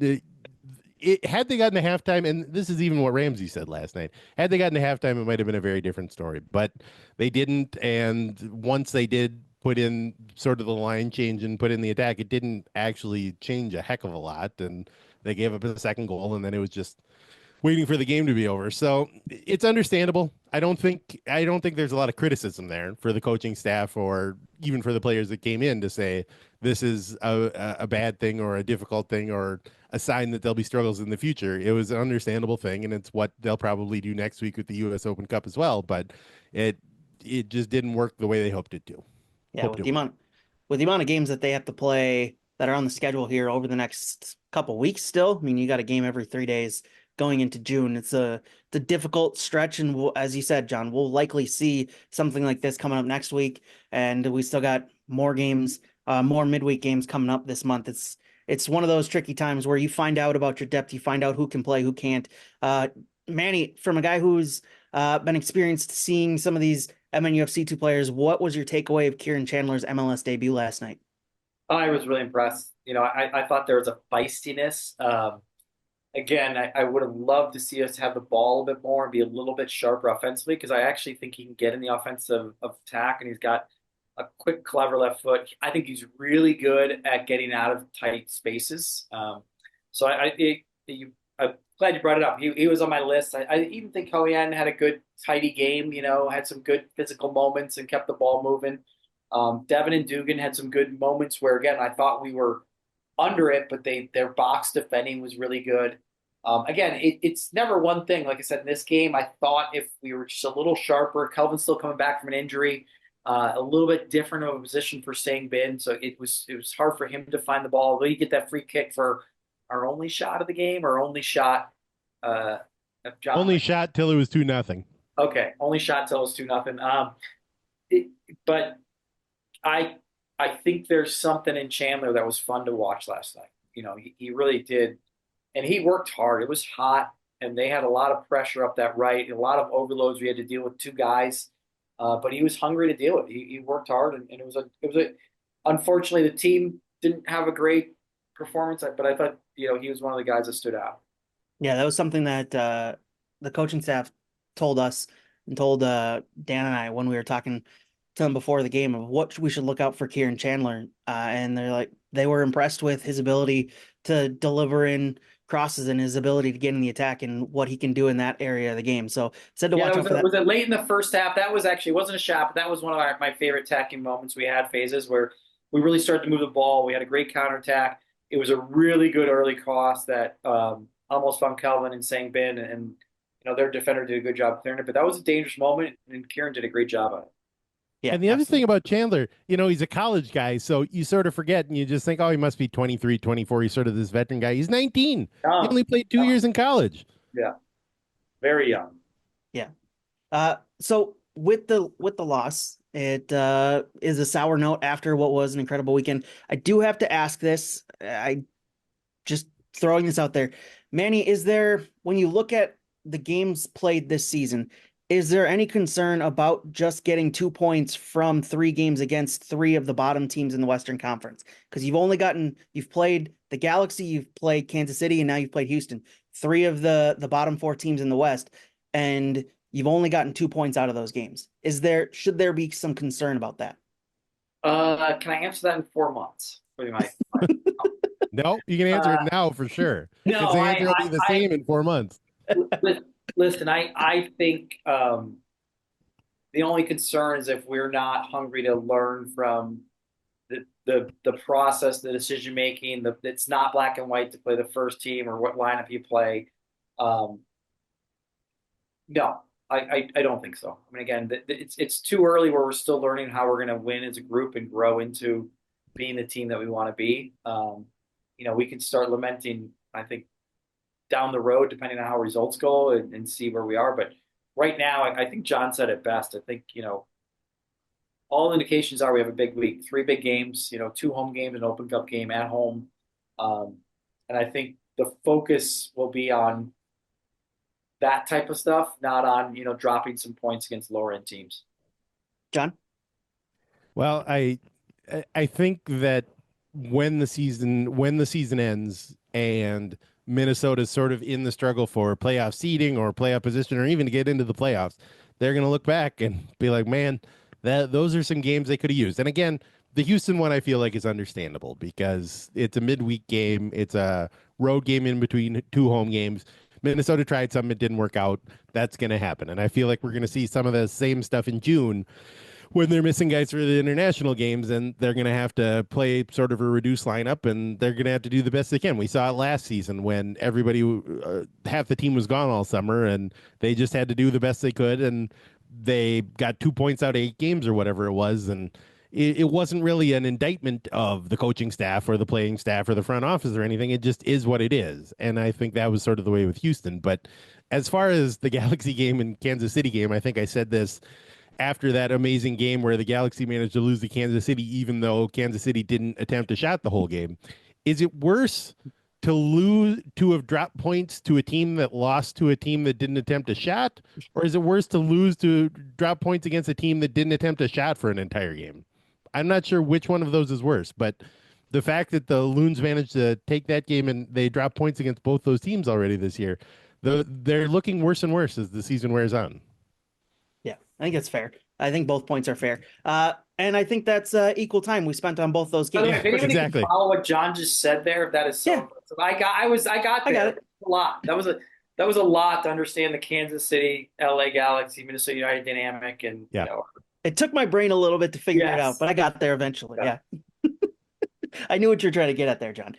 had they gotten to halftime, and this is even what Ramsey said last night, had they gotten to halftime, it might have been a very different story. But they didn't, and once they did put in sort of the line change and put in the attack, it didn't actually change a heck of a lot. And they gave up a second goal, and then it was just waiting for the game to be over. So it's understandable. I don't think there's a lot of criticism there for the coaching staff or even for the players that came in to say this is a bad thing or a difficult thing or a sign that there'll be struggles in the future. It was an understandable thing, and it's what they'll probably do next week with the U.S. Open Cup as well. But it just didn't work the way they hoped it to. Yeah, with the amount of games that they have to play that are on the schedule here over the next couple weeks still. I mean, you got a game every 3 days going into June. It's a difficult stretch, and as you said, John, we'll likely see something like this coming up next week, and we still got more games, more midweek games coming up this month. It's one of those tricky times where you find out about your depth, you find out who can play, who can't. Manny, from a guy who's been experienced seeing some of these MNUFC 2 players, what was your takeaway of Kieran Chandler's MLS debut last night? I was really impressed. I thought there was a feistiness. Again, I would have loved to see us have the ball a bit more and be a little bit sharper offensively because I actually think he can get in the offensive attack, and he's got a quick, clever left foot. I think he's really good at getting out of tight spaces. So I'm glad you brought it up. He was on my list. I even think Hoyan had a good, tidy game, had some good physical moments and kept the ball moving. Devin and Dugan had some good moments where, again, I thought we were under it, but their box defending was really good. Again, it's never one thing. Like I said, in this game, I thought if we were just a little sharper, Kelvin's still coming back from an injury, a little bit different of a position for Sang Bin, so it was hard for him to find the ball. Will he get that free kick for our only shot of the game, or only shot? Only shot till it was 2-0. Okay, only shot till it was 2-0. But I think there's something in Chandler that was fun to watch last night. He really did. And he worked hard. It was hot, and they had a lot of pressure up that right, and a lot of overloads. We had to deal with 2 guys, but he was hungry to deal with. He worked hard, and it was a. Unfortunately, the team didn't have a great performance, but I thought he was one of the guys that stood out. Yeah, that was something that the coaching staff told us and told Dan and I when we were talking to them before the game of what we should look out for Kieran Chandler. And they were impressed with his ability to deliver in crosses and his ability to get in the attack and what he can do in that area of the game. So said to watch out for that. Was it late in the first half? That was actually, it wasn't a shot, but that was one of my favorite attacking moments we had, phases where we really started to move the ball. We had a great counterattack. It was a really good early cross that almost found Kelvin and Sang Bin, and their defender did a good job clearing it. But that was a dangerous moment, and Kieran did a great job on it. Yeah, and the other thing about Chandler, he's a college guy, so you sort of forget and you just think, oh, he must be 23, 24. He's sort of this veteran guy. He's 19. He only played 2 years in college. Yeah, very young. Yeah. So with the loss, it is a sour note after what was an incredible weekend. I do have to ask this. I just throwing this out there, Manny. Is there, when you look at the games played this season, is there any concern about just getting 2 points from 3 games against 3 of the bottom teams in the Western Conference? Because you've played the Galaxy, you've played Kansas City, and now you've played Houston, 3 of the bottom 4 teams in the West, and you've only gotten 2 points out of those games. Should there be some concern about that? Can I answer that in 4 months? Pretty much. No, you can answer it now for sure. No, Because the answer will be the same in 4 months. Listen, I think the only concern is if we're not hungry to learn from the process, the decision making. It's not black and white to play the first team or what lineup you play. No, I don't think so. I mean, again, it's too early where we're still learning how we're going to win as a group and grow into being the team that we want to be. We can start lamenting, I think, down the road, depending on how results go and see where we are. But right now, I think Jon said it best. I think, all indications are we have a big week, 3 big games, 2 home games, an Open Cup game at home. And I think the focus will be on that type of stuff, not on, dropping some points against lower end teams. Jon? Well, I think that when the season ends and Minnesota's sort of in the struggle for playoff seeding or playoff position or even to get into the playoffs, they're going to look back and be like, man, those are some games they could have used. And again, the Houston one I feel like is understandable because it's a midweek game. It's a road game in between 2 home games. Minnesota tried something, it didn't work out. That's going to happen. And I feel like we're going to see some of the same stuff in June when they're missing guys for the international games, and they're going to have to play sort of a reduced lineup, and they're going to have to do the best they can. We saw it last season when everybody, half the team was gone all summer, and they just had to do the best they could, and they got 2 points out of 8 games or whatever it was, and it wasn't really an indictment of the coaching staff or the playing staff or the front office or anything. It just is what it is, and I think that was sort of the way with Houston. But as far as the Galaxy game and Kansas City game, I think I said this after that amazing game where the Galaxy managed to lose to Kansas City, even though Kansas City didn't attempt a shot the whole game. Is it worse to have dropped points to a team that lost to a team that didn't attempt a shot? Or is it worse to drop points against a team that didn't attempt a shot for an entire game? I'm not sure which one of those is worse, but the fact that the Loons managed to take that game and they dropped points against both those teams already this year, they're looking worse and worse as the season wears on. Yeah, I think it's fair. I think both points are fair. And I think that's equal time we spent on both those games. If anybody exactly. can follow what Jon just said there, that is so impressive. I got there. it. A lot. That was a lot to understand the Kansas City, LA Galaxy, Minnesota United dynamic, and it took my brain a little bit to figure it out, but I got there eventually. Yeah. I knew what you're trying to get at there, Jon.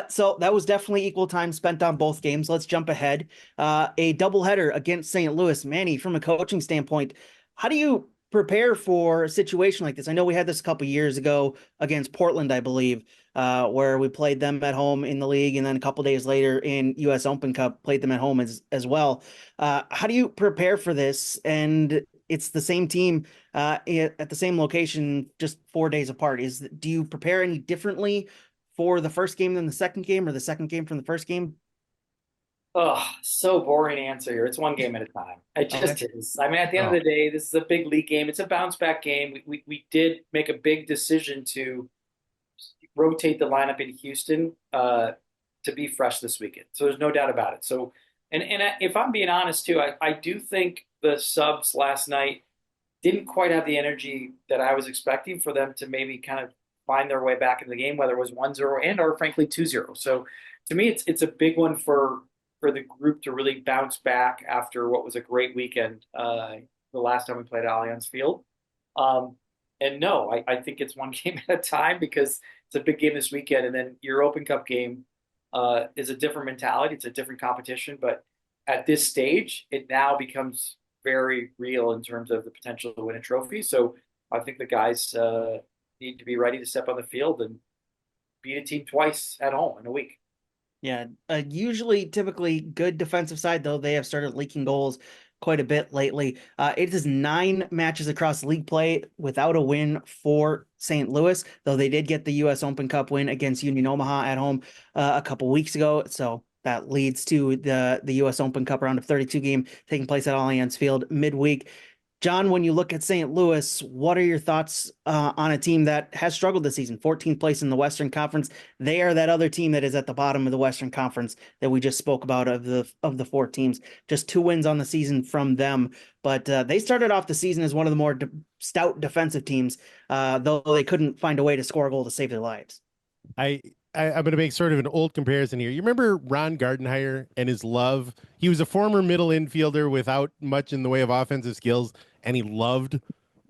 So that was definitely equal time spent on both games. Let's jump ahead. A doubleheader against St. Louis. Manny, from a coaching standpoint, how do you prepare for a situation like this? I know we had this a couple years ago against Portland, I believe, where we played them at home in the league, and then a couple days later in U.S. Open Cup, played them at home as well. How do you prepare for this? And it's the same team at the same location, just 4 days apart. Do you prepare any differently for the first game than the second game, or the second game from the first game? Oh, so boring answer here. It's one game at a time. It just is. I mean, at the end of the day, this is a big league game. It's a bounce back game. We did make a big decision to rotate the lineup in Houston to be fresh this weekend. So there's no doubt about it. So, and if I'm being honest too, I do think the subs last night didn't quite have the energy that I was expecting for them to maybe kind of find their way back in the game, whether it was 1-0 and or frankly 2-0. So to me, it's a big one for the group to really bounce back after what was a great weekend the last time we played at Allianz Field. And no, I think it's one game at a time because it's a big game this weekend. And then your Open Cup game is a different mentality. It's a different competition. But at this stage, it now becomes very real in terms of the potential to win a trophy. So I think the guys need to be ready to step on the field and beat a team twice at home in a week. Yeah, typically good defensive side, though they have started leaking goals quite a bit lately. It is 9 matches across league play without a win for St. Louis, though they did get the U.S. Open Cup win against Union Omaha at home a couple weeks ago. So that leads to the U.S. Open Cup round of 32 game taking place at Allianz Field midweek. Jon, when you look at St. Louis, what are your thoughts on a team that has struggled this season? 14th place in the Western Conference. They are that other team that is at the bottom of the Western Conference that we just spoke about of the four teams. Just 2 wins on the season from them, but they started off the season as one of the more stout defensive teams, though they couldn't find a way to score a goal to save their lives. I'm going to make sort of an old comparison here. You remember Ron Gardenhire and his love? He was a former middle infielder without much in the way of offensive skills, and he loved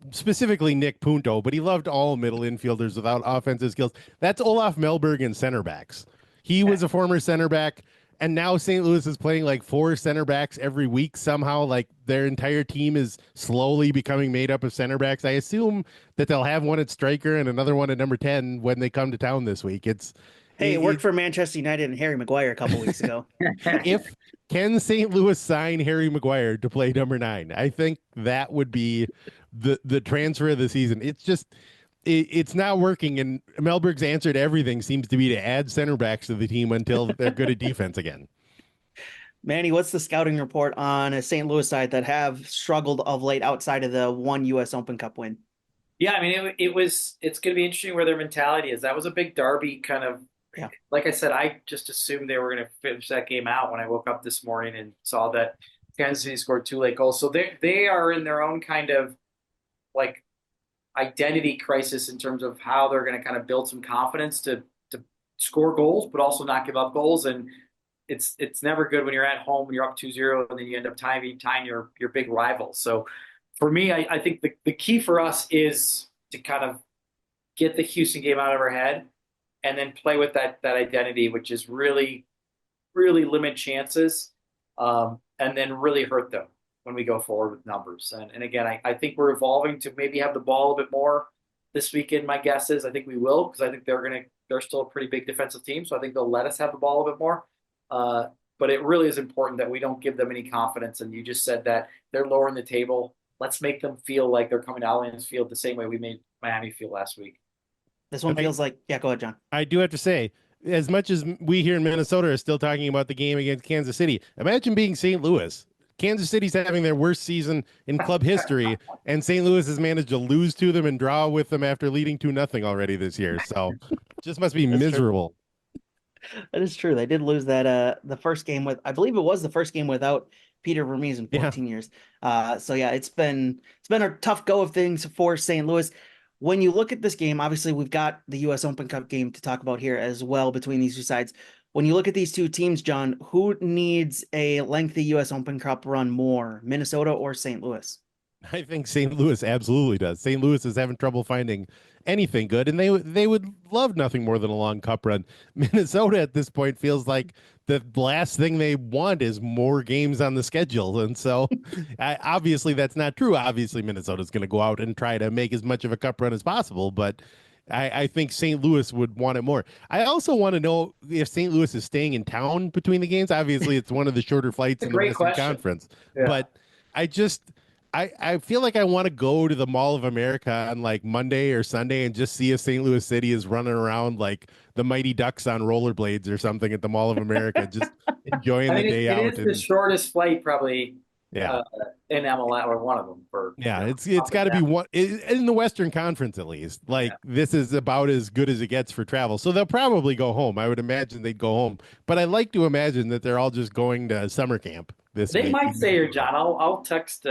specifically Nick Punto, but he loved all middle infielders without offensive skills. That's Olaf Melberg in center backs. He was a former center back, and now St. Louis is playing like 4 center backs every week somehow. Like their entire team is slowly becoming made up of center backs. I assume that they'll have one at striker and another one at number 10 when they come to town this week. It worked for Manchester United and Harry Maguire a couple weeks ago. If can St. Louis sign Harry Maguire to play number 9? I think that would be the transfer of the season. It's not working, and Melberg's answer to everything seems to be to add center backs to the team until they're good at defense again. Manny, what's the scouting report on a St. Louis side that have struggled of late outside of the one U.S. Open Cup win? Yeah, I mean, it's going to be interesting where their mentality is. That was a big derby kind of. Yeah. Like I said, I just assumed they were going to finish that game out when I woke up this morning and saw that Kansas City scored 2 late goals. So they are in their own kind of like identity crisis in terms of how they're going to kind of build some confidence to score goals, but also not give up goals. And it's never good when you're at home when you're up 2-0 and then you end up tying your big rival. So for me, I think the key for us is to kind of get the Houston game out of our head and then play with that identity, which is really, really limit chances, and then really hurt them when we go forward with numbers. And again, I think we're evolving to maybe have the ball a bit more this weekend. My guess is I think we will, because I think they're still a pretty big defensive team. So I think they'll let us have the ball a bit more. But it really is important that we don't give them any confidence. And you just said that they're lowering the table. Let's make them feel like they're coming to Allianz Field the same way we made Miami feel last week. This one feels like, yeah, go ahead, Jon. I do have to say, as much as we here in Minnesota are still talking about the game against Kansas City, imagine being St. Louis. Kansas City's having their worst season in club history, and St. Louis has managed to lose to them and draw with them after leading 2-0 already this year. So just must be miserable. True. That is true. They did lose that the first game with, I believe it was the first game without Peter Vermees in 14 years. So yeah, it's been a tough go of things for St. Louis. When you look at this game, obviously we've got the U.S. Open Cup game to talk about here as well between these two sides. When you look at these two teams, Jon, who needs a lengthy U.S. Open Cup run more, Minnesota or St. Louis? I think St. Louis absolutely does. St. Louis is having trouble finding anything good, and they would love nothing more than a long cup run. Minnesota at this point feels like the last thing they want is more games on the schedule, and so obviously that's not true. Obviously, Minnesota's going to go out and try to make as much of a cup run as possible, but I think St. Louis would want it more. I also want to know if St. Louis is staying in town between the games. Obviously, it's one of the shorter flights in the Western Conference, but I feel like I want to go to the Mall of America on like Monday or Sunday and just see if St. Louis City is running around like the Mighty Ducks on rollerblades or something at the Mall of America, just enjoying the day out. It is the shortest flight probably in MLS, or one of them. It's got to be one in the Western Conference at least. Like this is about as good as it gets for travel. So they'll probably go home. I would imagine they'd go home, but I like to imagine that they're all just going to summer camp this week. They might stay here, Jon. I'll text.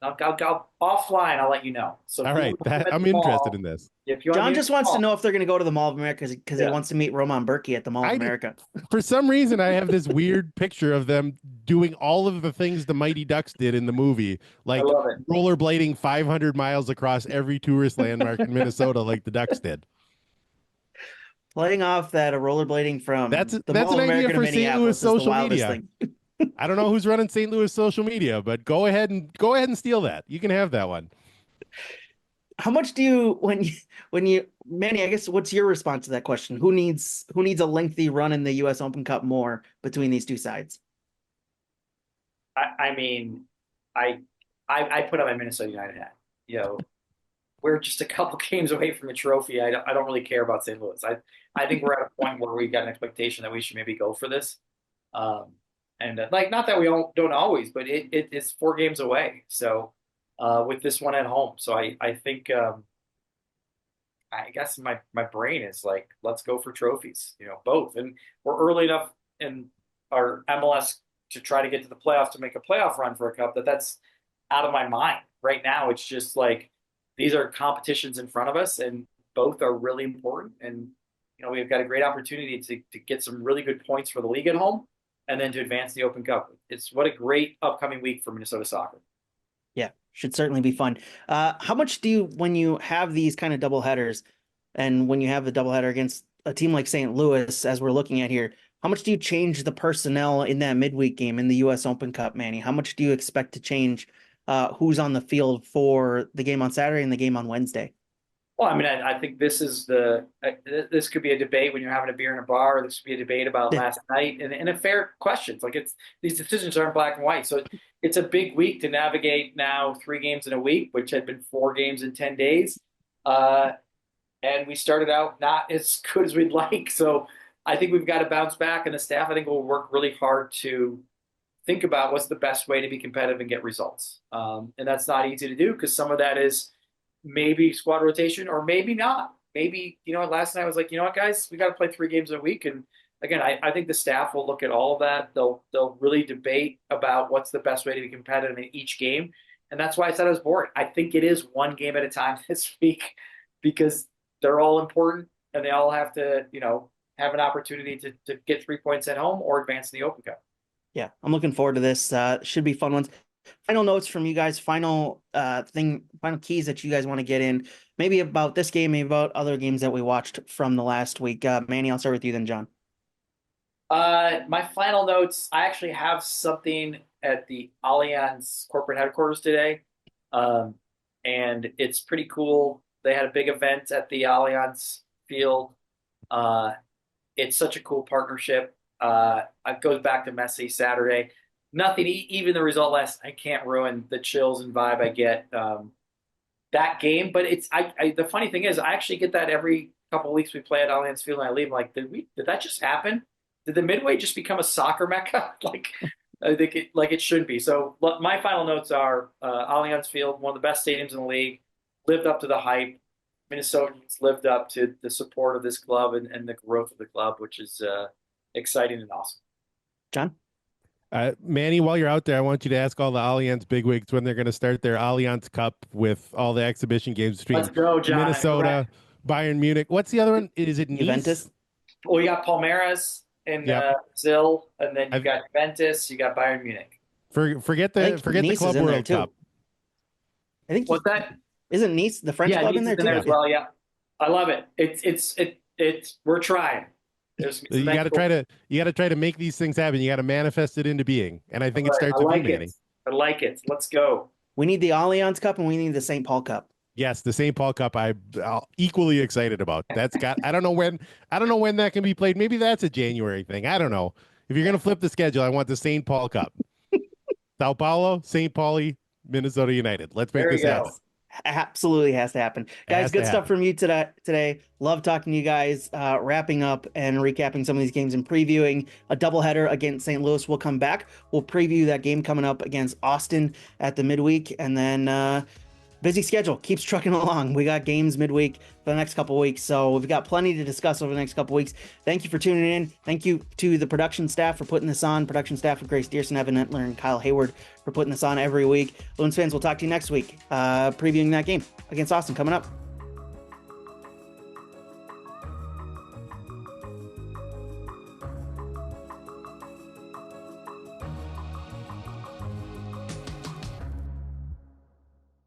I'll offline. I'll let you know. So all right, I'm interested in this. Jon just wants to know if they're going to go to the Mall of America because he wants to meet Roman Berkey at the Mall of America. For some reason, I have this weird picture of them doing all of the things the Mighty Ducks did in the movie, like rollerblading 500 miles across every tourist landmark in Minnesota, like the Ducks did. Playing off that rollerblading from that's the an Mall of idea America for to St. Louis social media. Thing. I don't know who's running St. Louis social media, but go ahead and steal that. You can have that one. How much do you when you Manny, I guess what's your response to that question? Who needs a lengthy run in the US Open Cup more between these two sides? I mean, I put on my Minnesota United hat. You know, we're just a couple games away from a trophy. I don't really care about St. Louis. I think we're at a point where we've got an expectation that we should maybe go for this. And like, not that we don't always, but it's 4 games away. So with this one at home, so I think I guess my brain is like, let's go for trophies, both. And we're early enough in our MLS to try to get to the playoffs to make a playoff run for a cup that's out of my mind. Right now, it's just like these are competitions in front of us, and both are really important. And we've got a great opportunity to get some really good points for the league at home, and then to advance the Open Cup. It's what a great upcoming week for Minnesota soccer. Yeah, should certainly be fun. How much do you, when you have these kind of double headers, and when you have the doubleheader against a team like St. Louis, as we're looking at here, how much do you change the personnel in that midweek game in the U.S. Open Cup, Manny? How much do you expect to change who's on the field for the game on Saturday and the game on Wednesday? Well, I mean, I think this could be a debate when you're having a beer in a bar. This could be a debate about last night, and a fair question. It's like these decisions aren't black and white. So it's a big week to navigate now 3 games in a week, which had been 4 games in 10 days. And we started out not as good as we'd like. So I think we've got to bounce back, and the staff, I think, will work really hard to think about what's the best way to be competitive and get results. And that's not easy to do, because some of that is maybe squad rotation or maybe not. Maybe, last night I was like, you know what, guys, we got to play 3 games a week. And again, I think the staff will look at all of that. They'll really debate about what's the best way to be competitive in each game. And that's why I said I was bored. I think it is 1 game at a time this week, because they're all important, and they all have to, have an opportunity to get 3 points at home or advance in the Open Cup. Yeah, I'm looking forward to this. Should be fun ones. Final notes from you guys, final keys that you guys want to get in, maybe about this game, maybe about other games that we watched from the last week. Manny, I'll start with you then, John. My final notes, I actually have something at the Allianz corporate headquarters today. And it's pretty cool. They had a big event at the Allianz field. It's such a cool partnership. It goes back to Messi Saturday. Nothing, even the result last, I can't ruin the chills and vibe I get that game. But the funny thing is, I actually get that every couple of weeks we play at Allianz Field, and I leave. I'm like, did that just happen? Did the Midway just become a soccer mecca? I think it should be. So my final notes are Allianz Field, one of the best stadiums in the league, lived up to the hype. Minnesotans lived up to the support of this club and the growth of the club, which is exciting and awesome. John? Manny, while you're out there, I want you to ask all the Allianz bigwigs when they're going to start their Allianz Cup with all the exhibition games between Let's go, John. Minnesota, Bayern Munich. What's the other one? Is it Nice? Juventus? Well, you got Palmeiras in Brazil, and then you got Juventus, you got Bayern Munich. Forget the Club World Cup. I think what's that? Isn't Nice the French club Nice in there too? As well, yeah. I love it. It's we're trying. You got to try to make these things happen. You got to manifest it into being, and I think it starts with you, Manny. I like it. Let's go. We need the Allianz Cup, and we need the St. Paul Cup. Yes, the St. Paul Cup. I'm equally excited about. That's got. I don't know when that can be played. Maybe that's a January thing. I don't know. If you're gonna flip the schedule, I want the St. Paul Cup. Sao Paulo, St. Pauli, Minnesota United. Let's make this happen. Absolutely has to happen, guys. Good stuff from you today. Love talking to you guys. Wrapping up and recapping some of these games and previewing a doubleheader against St. Louis. We'll come back. We'll preview that game coming up against Austin at the midweek, and then busy schedule keeps trucking along. We got games midweek for the next couple of weeks, so we've got plenty to discuss over the next couple of weeks. Thank you for tuning in. Thank you to the production staff for putting this on. Production staff of Grace Dearson, Evan Entler, and Kyle Hayward for putting this on every week. Loons fans, we'll talk to you next week, previewing that game against Austin coming up.